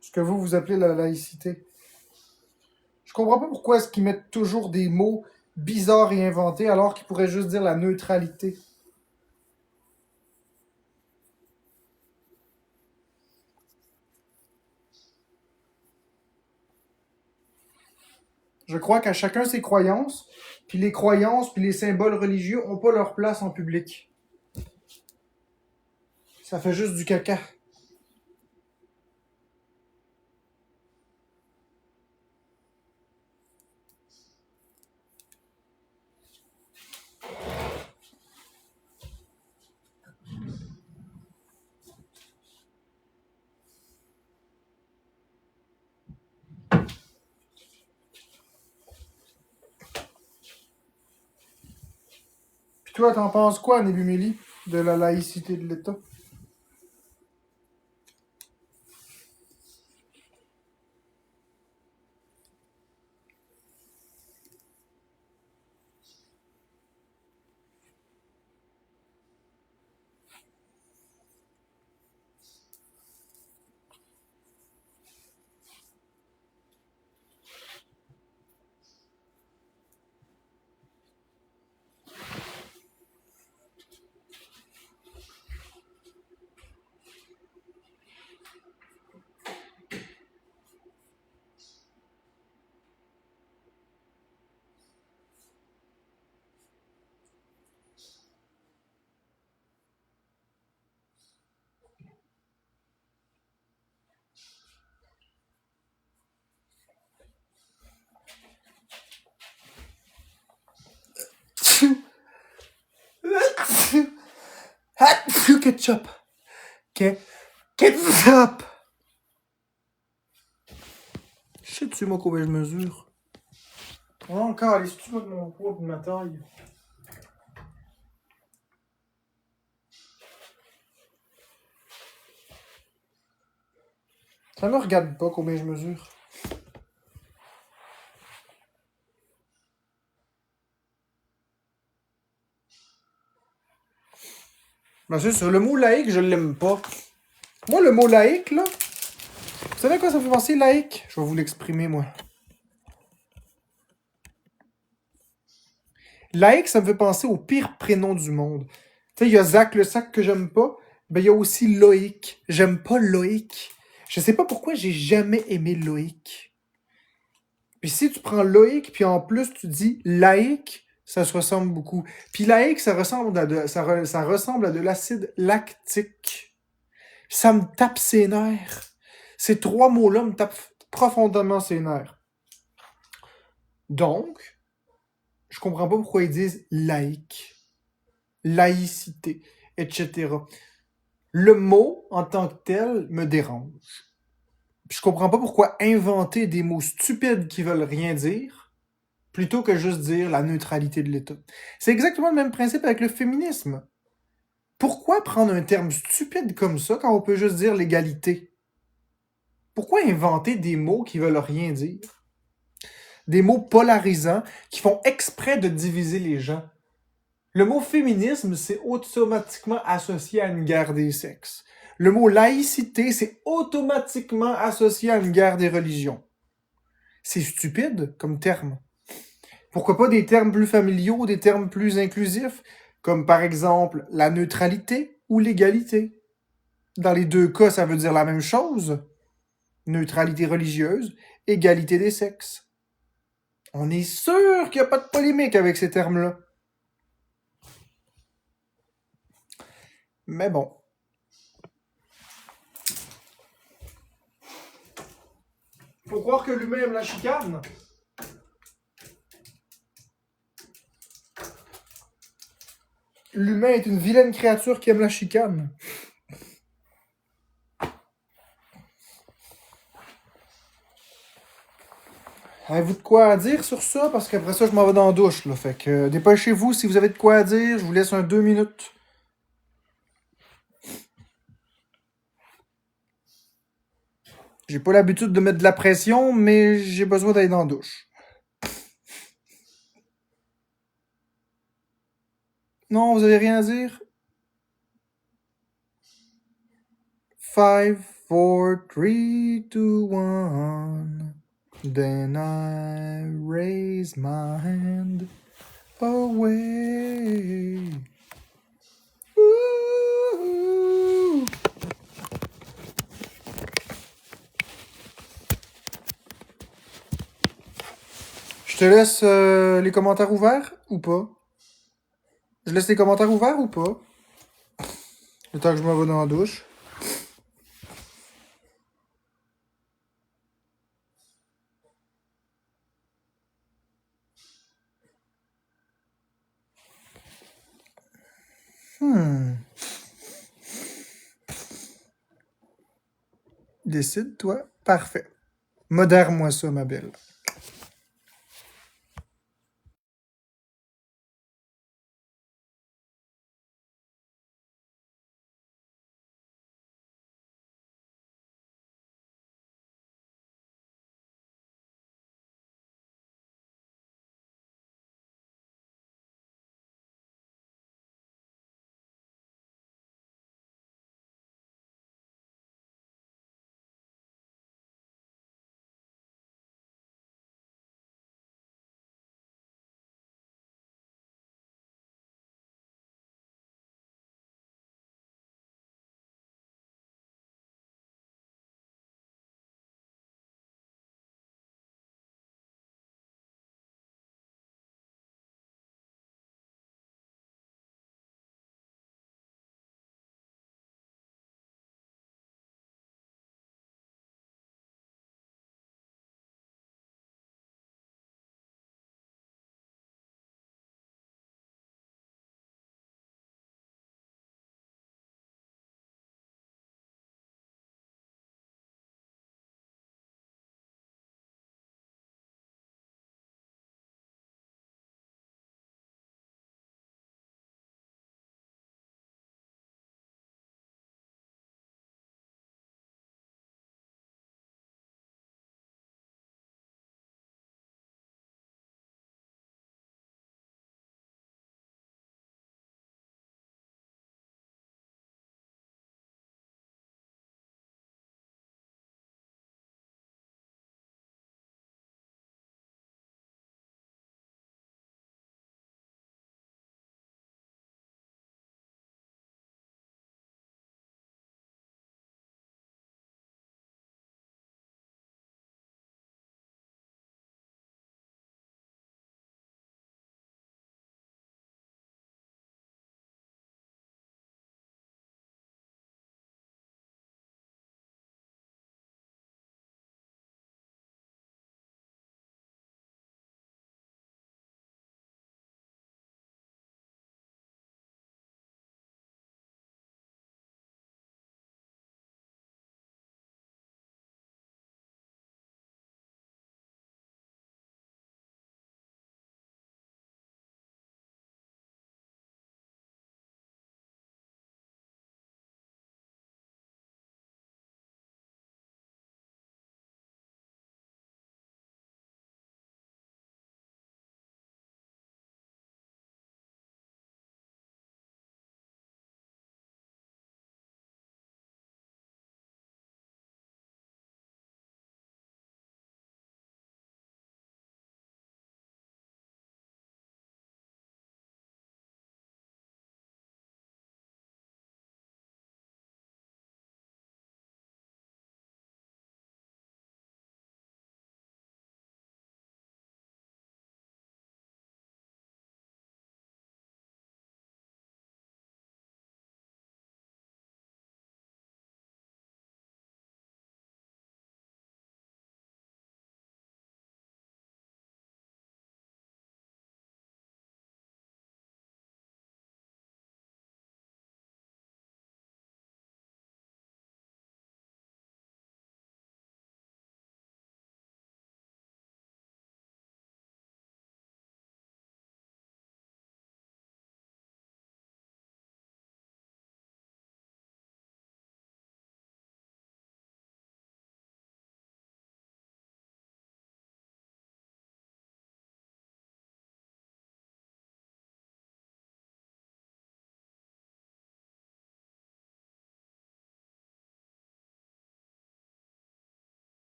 Ce que vous appelez la laïcité. Je comprends pas pourquoi est-ce qu'ils mettent toujours des mots bizarres et inventés alors qu'ils pourraient juste dire la neutralité. Je crois qu'à chacun ses croyances, puis les croyances, puis les symboles religieux ont pas leur place en public. Ça fait juste du caca. Puis toi, t'en penses quoi, Nébumélie, de la laïcité de l'État? Ketchup. Ketchup. Sais-tu, moi, combien je mesure? Oh, encore, allez-tu, moi, de mon poids et de ma taille? Ça me regarde pas combien je mesure. Ben, c'est ça, le mot laïque, je l'aime pas. Moi, le mot laïque, là, vous savez à quoi ça me fait penser, laïque? Je vais vous l'exprimer, moi. Laïque, ça me fait penser au pire prénom du monde. Tu sais, il y a Zach le sac que j'aime pas. Ben, il y a aussi Loïc. J'aime pas Loïc. Je sais pas pourquoi j'ai jamais aimé Loïc. Puis si tu prends Loïc, puis en plus tu dis laïque, ça se ressemble beaucoup. Puis laïque, ça ressemble ça ressemble à de l'acide lactique. Ça me tape ses nerfs. Ces trois mots-là me tapent profondément ses nerfs. Donc, je comprends pas pourquoi ils disent laïque, laïcité, etc. Le mot, en tant que tel, me dérange. Puis je comprends pas pourquoi inventer des mots stupides qui veulent rien dire, plutôt que juste dire la neutralité de l'État. C'est exactement le même principe avec le féminisme. Pourquoi prendre un terme stupide comme ça quand on peut juste dire l'égalité? Pourquoi inventer des mots qui veulent rien dire? Des mots polarisants qui font exprès de diviser les gens. Le mot féminisme, c'est automatiquement associé à une guerre des sexes. Le mot laïcité, c'est automatiquement associé à une guerre des religions. C'est stupide comme terme. Pourquoi pas des termes plus familiaux, des termes plus inclusifs, comme par exemple la neutralité ou l'égalité? Dans les deux cas, ça veut dire la même chose. Neutralité religieuse, égalité des sexes. On est sûr qu'il n'y a pas de polémique avec ces termes-là. Mais bon. Faut croire que l'humain aime la chicane. L'humain est une vilaine créature qui aime la chicane. Avez-vous de quoi à dire sur ça? Parce qu'après ça, je m'en vais dans la douche. Là. Fait que dépêchez-vous si vous avez de quoi à dire. Je vous laisse 2 minutes. J'ai pas l'habitude de mettre de la pression, mais j'ai besoin d'aller dans la douche. Non, vous avez rien à dire? 5, 4, 3, 2, 1. Then I raise my hand away. Ouh. Je te laisse les commentaires ouverts ou pas? Je laisse les commentaires ouverts ou pas? Le temps que je me vais dans la douche. Décide, toi. Parfait. Modère-moi ça, ma belle.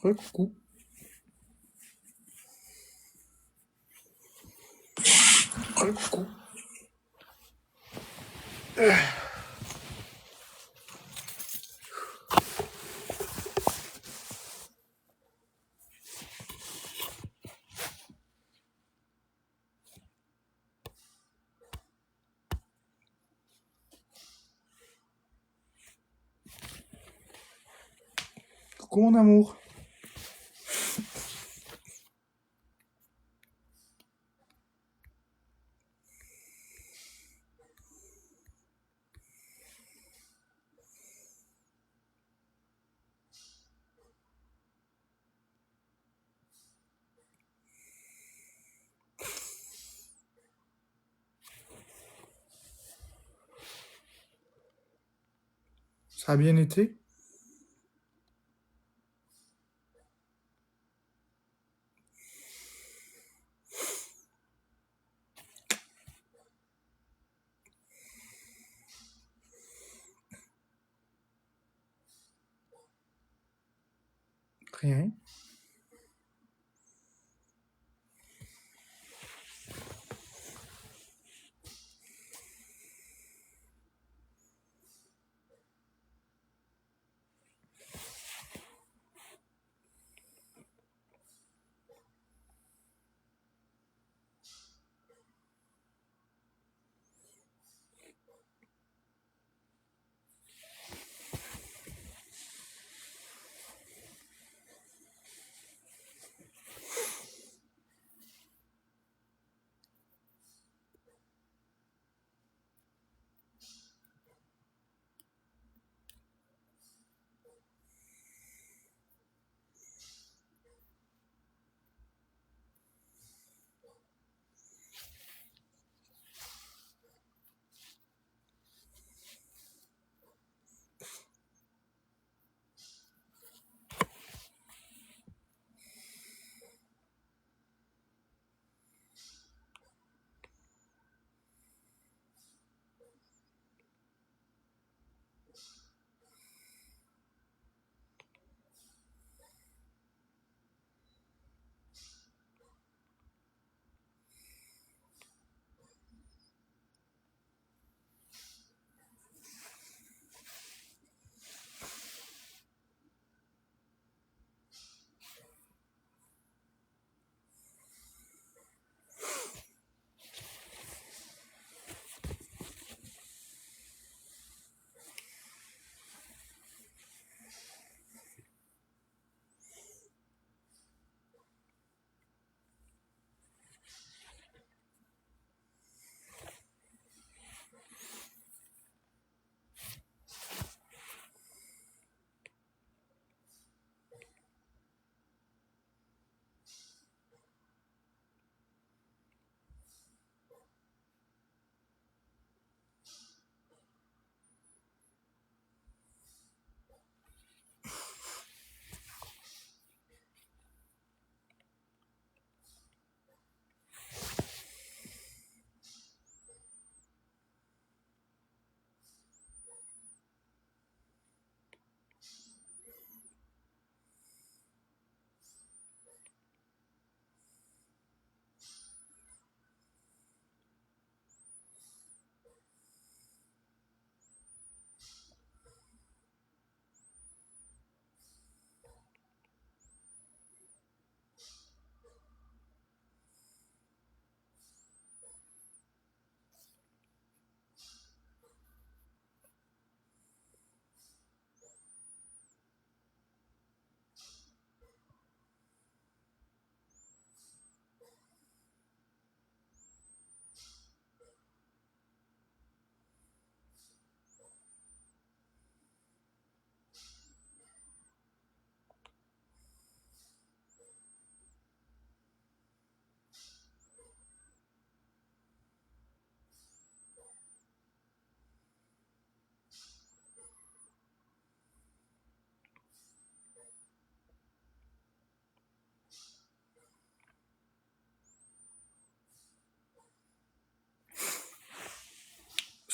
Coucou. Coucou. Coucou mon amour. Ça a bien été? Rien.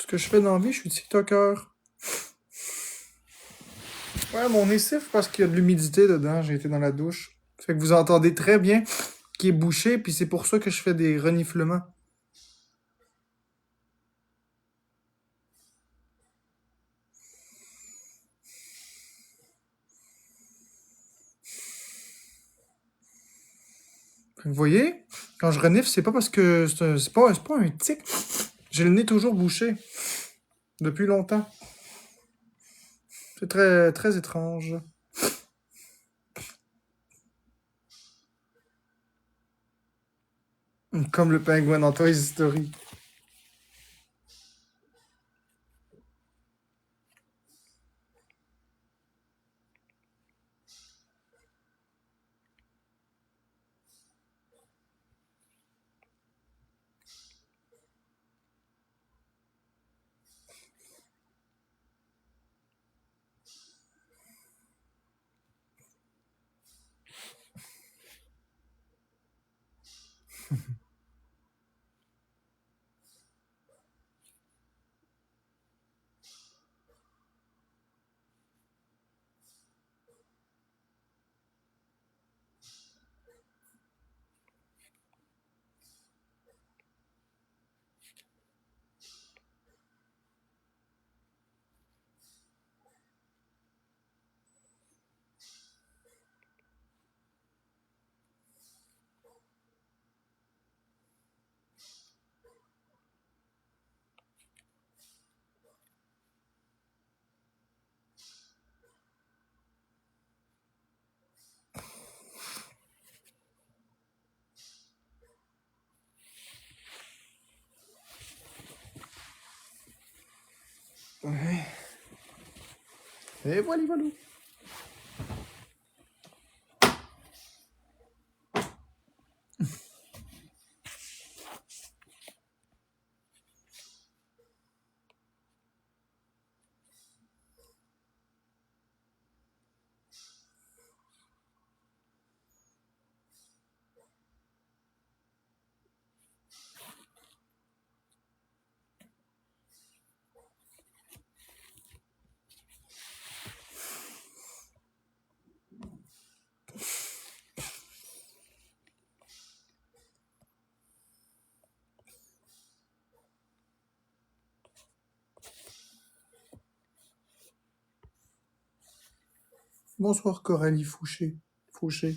Ce que je fais dans la vie, je suis TikToker. Ouais. Ouais, mon nez siffle parce qu'il y a de l'humidité dedans. J'ai été dans la douche. Fait que vous entendez très bien qu'il est bouché, puis c'est pour ça que je fais des reniflements. Vous voyez, quand je renifle, c'est pas parce que c'est pas un tic. J'ai le nez toujours bouché depuis longtemps. C'est très très étrange. Comme le pingouin dans Toy Story. Ouais. Et voilà, voilà. Bonsoir Coralie Fouché. Fouché.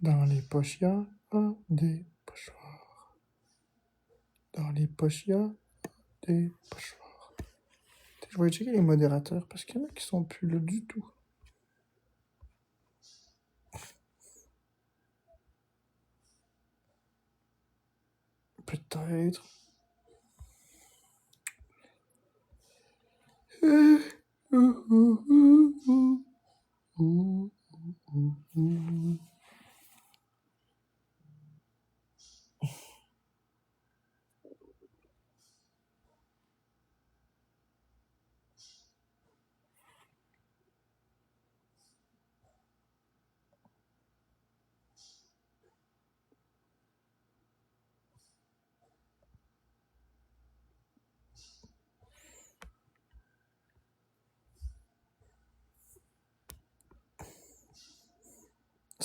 Dans les poches, y a des pochoirs. Dans les poches, y a des pochoirs. Je vais checker les modérateurs parce qu'il y en a qui sont plus là du tout. Peut-être.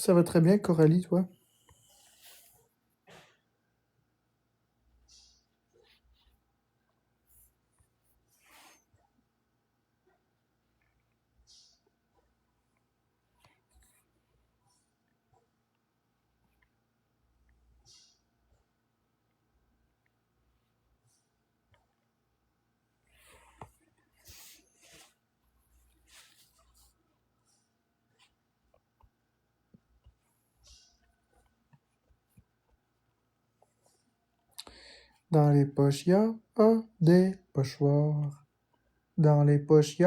Ça va très bien, Coralie, toi? Dans les poches, des pochoirs. Dans les poches,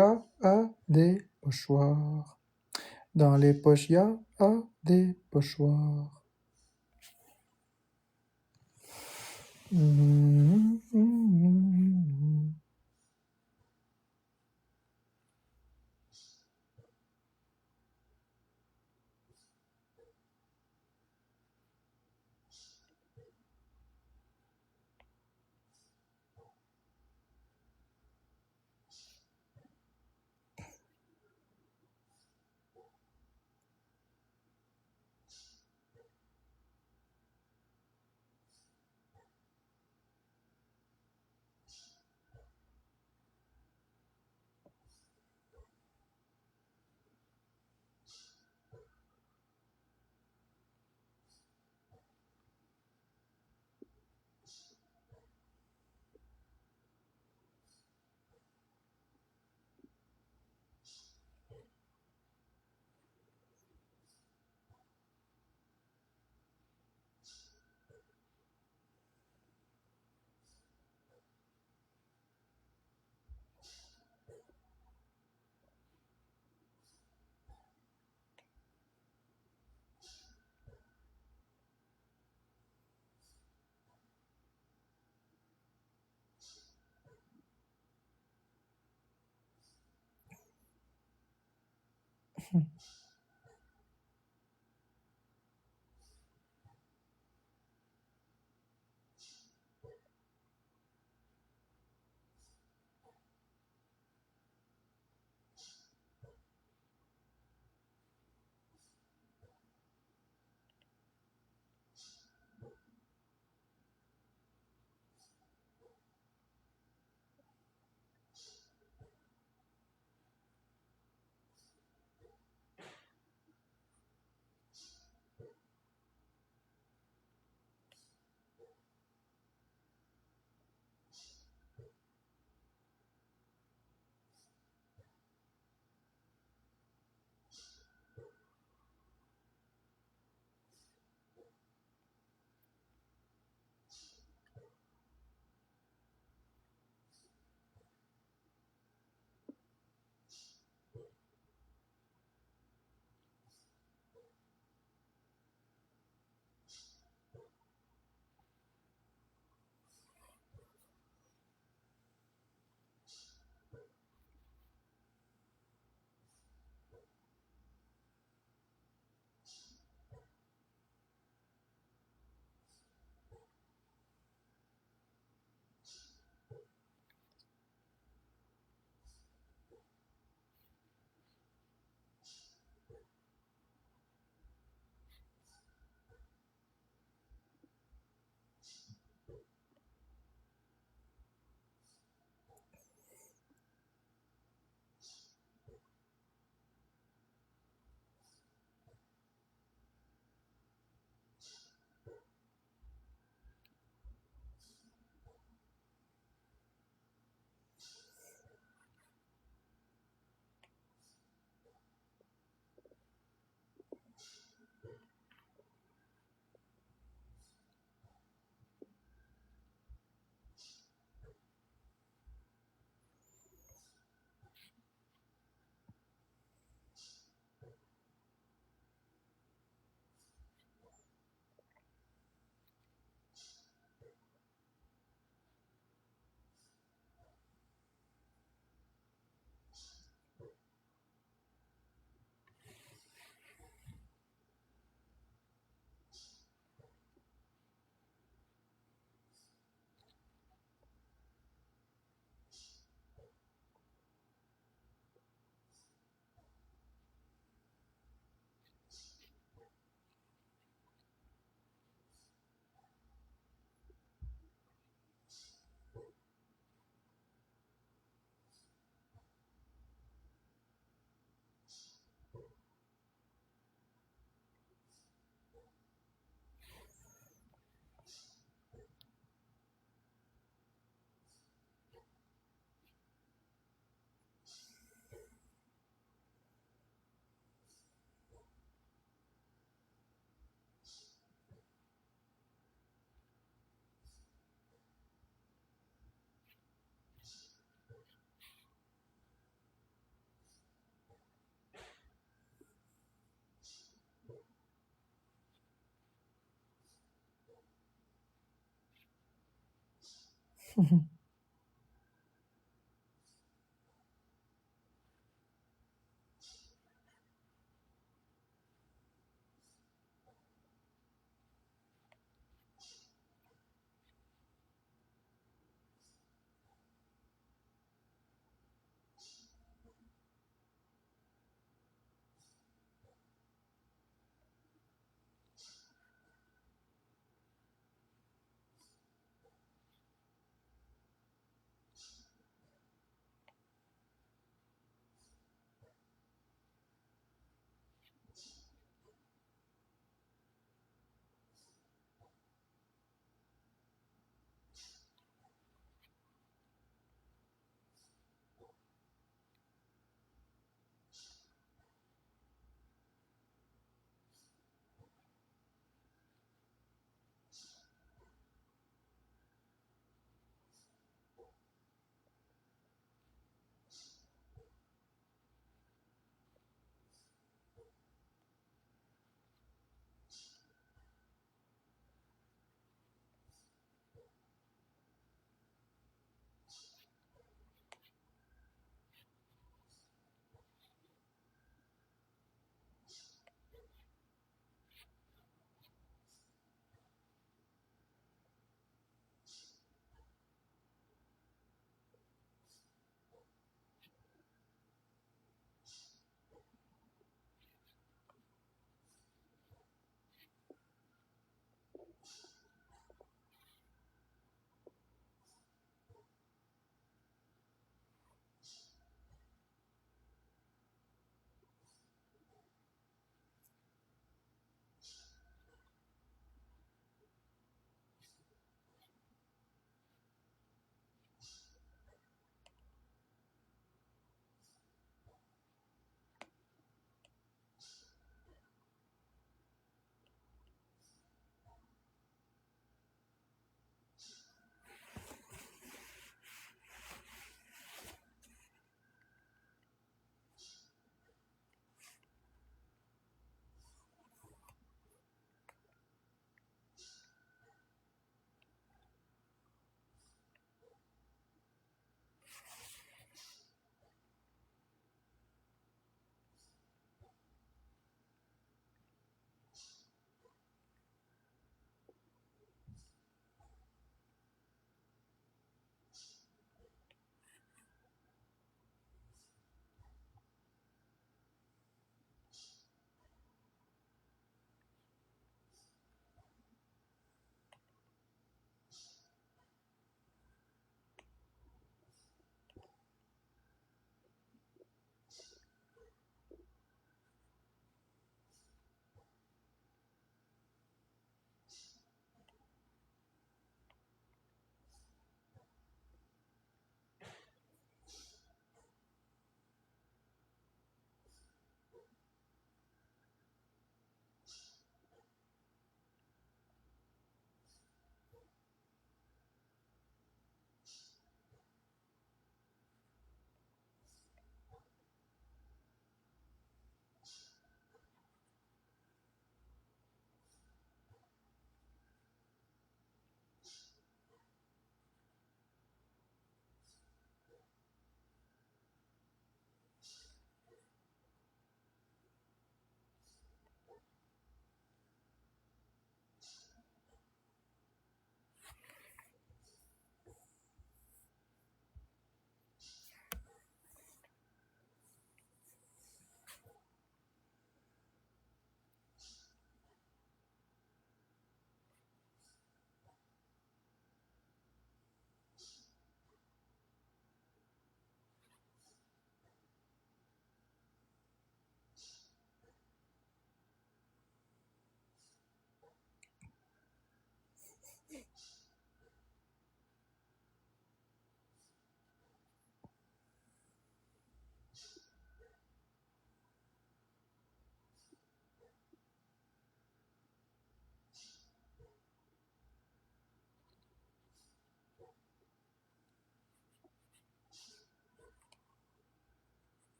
des pochoirs. Dans les poches, des pochoirs.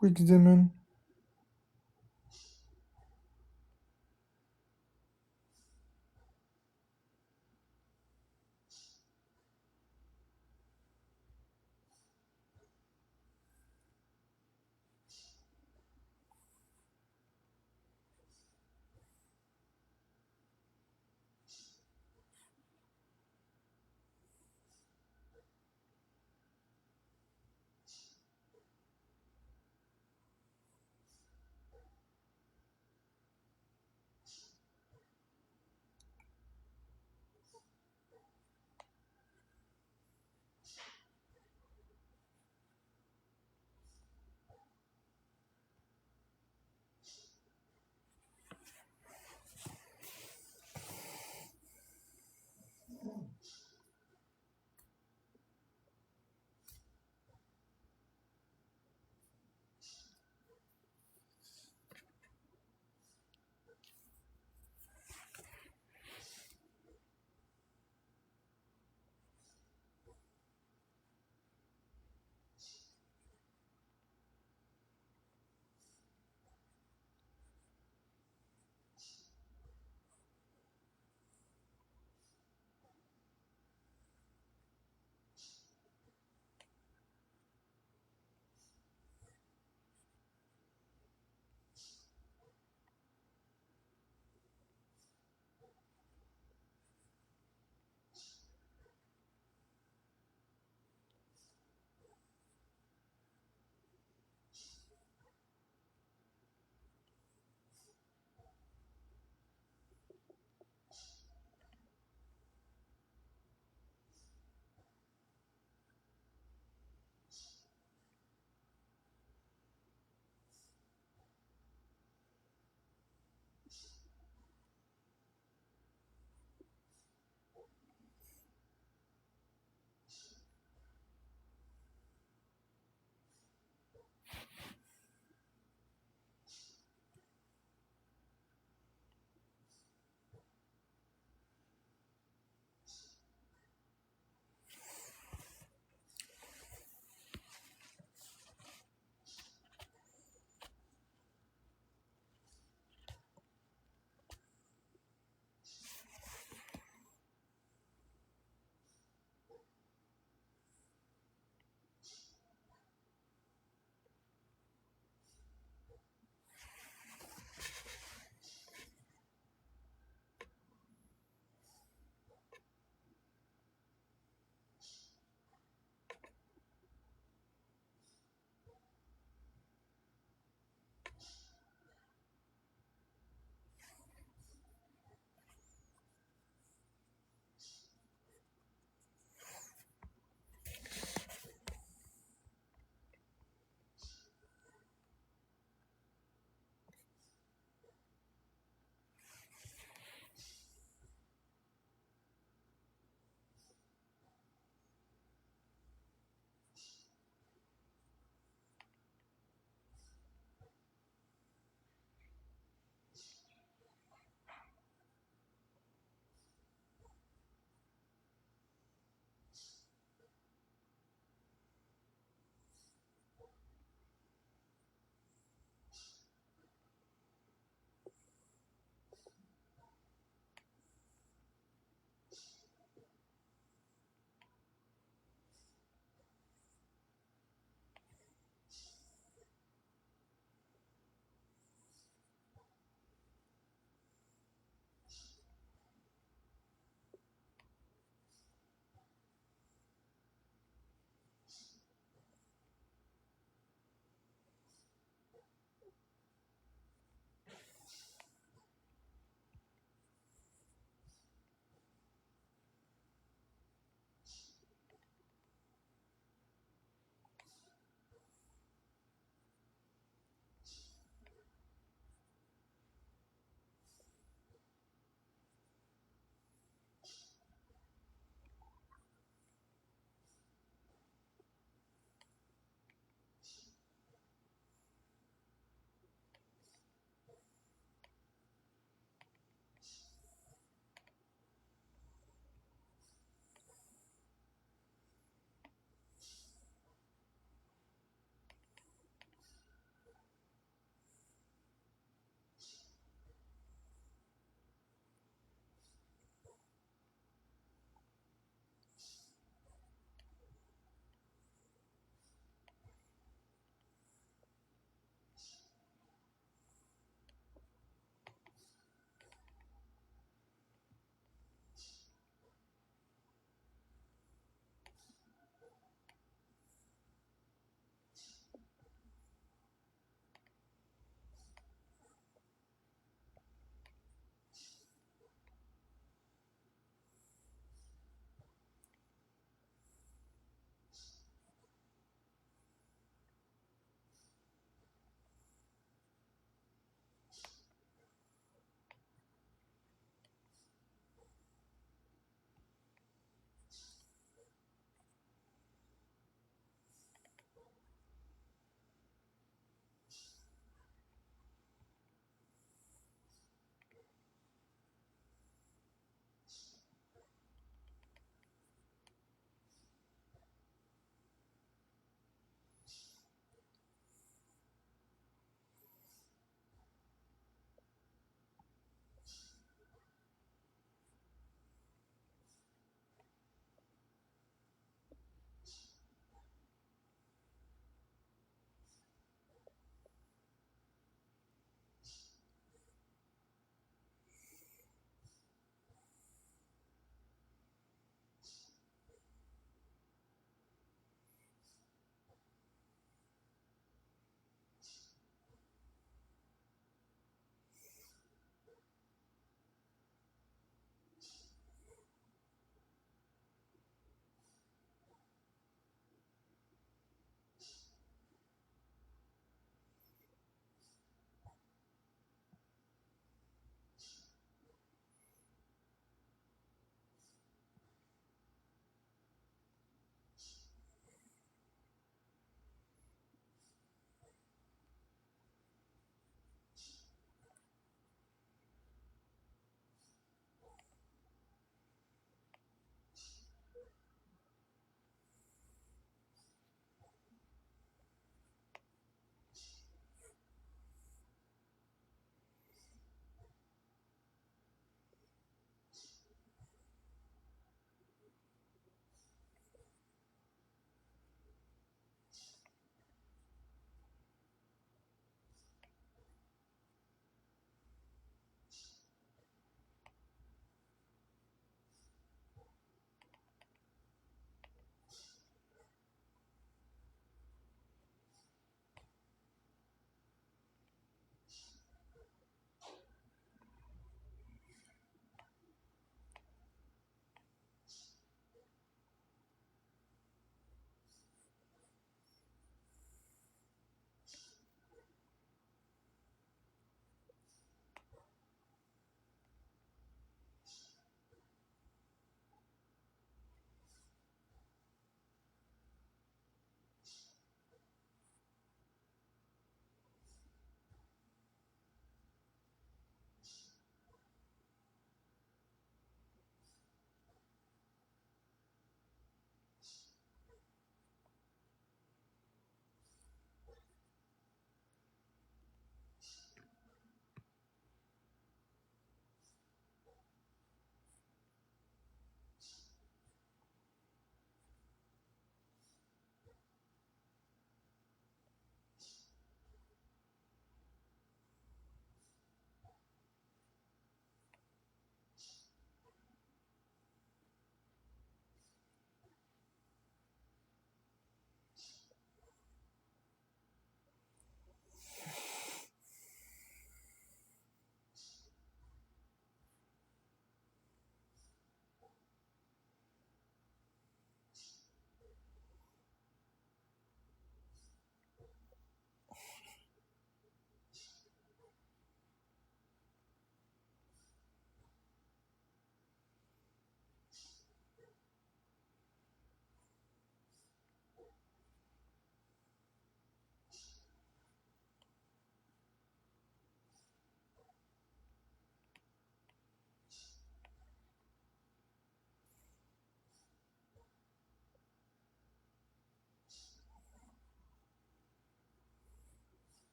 Quick Demon.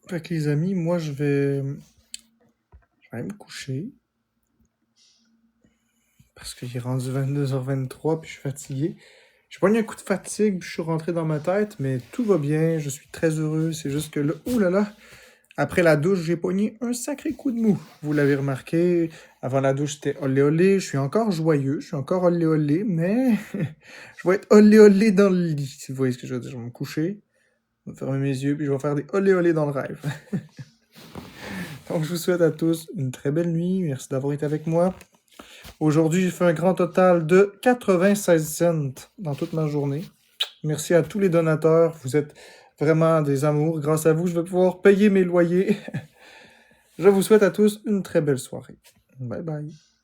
Fait que les amis, moi je vais aller me coucher. Parce qu'il est rendu 22h23 puis je suis fatigué. J'ai pogné un coup de fatigue puis je suis rentré dans ma tête, mais tout va bien, je suis très heureux. C'est juste que là, oulala, après la douche, j'ai pogné un sacré coup de mou. Vous l'avez remarqué, avant la douche, c'était olé olé. Je suis encore joyeux, je suis encore olé olé, mais je vais être olé olé dans le lit. Si vous voyez ce que je veux dire, je vais me coucher, je vais fermer mes yeux, puis je vais faire des olé olé dans le rêve. Donc, je vous souhaite à tous une très belle nuit. Merci d'avoir été avec moi. Aujourd'hui, j'ai fait un grand total de 96 cents dans toute ma journée. Merci à tous les donateurs. Vous êtes vraiment des amours. Grâce à vous, je vais pouvoir payer mes loyers. Je vous souhaite à tous une très belle soirée. Bye bye.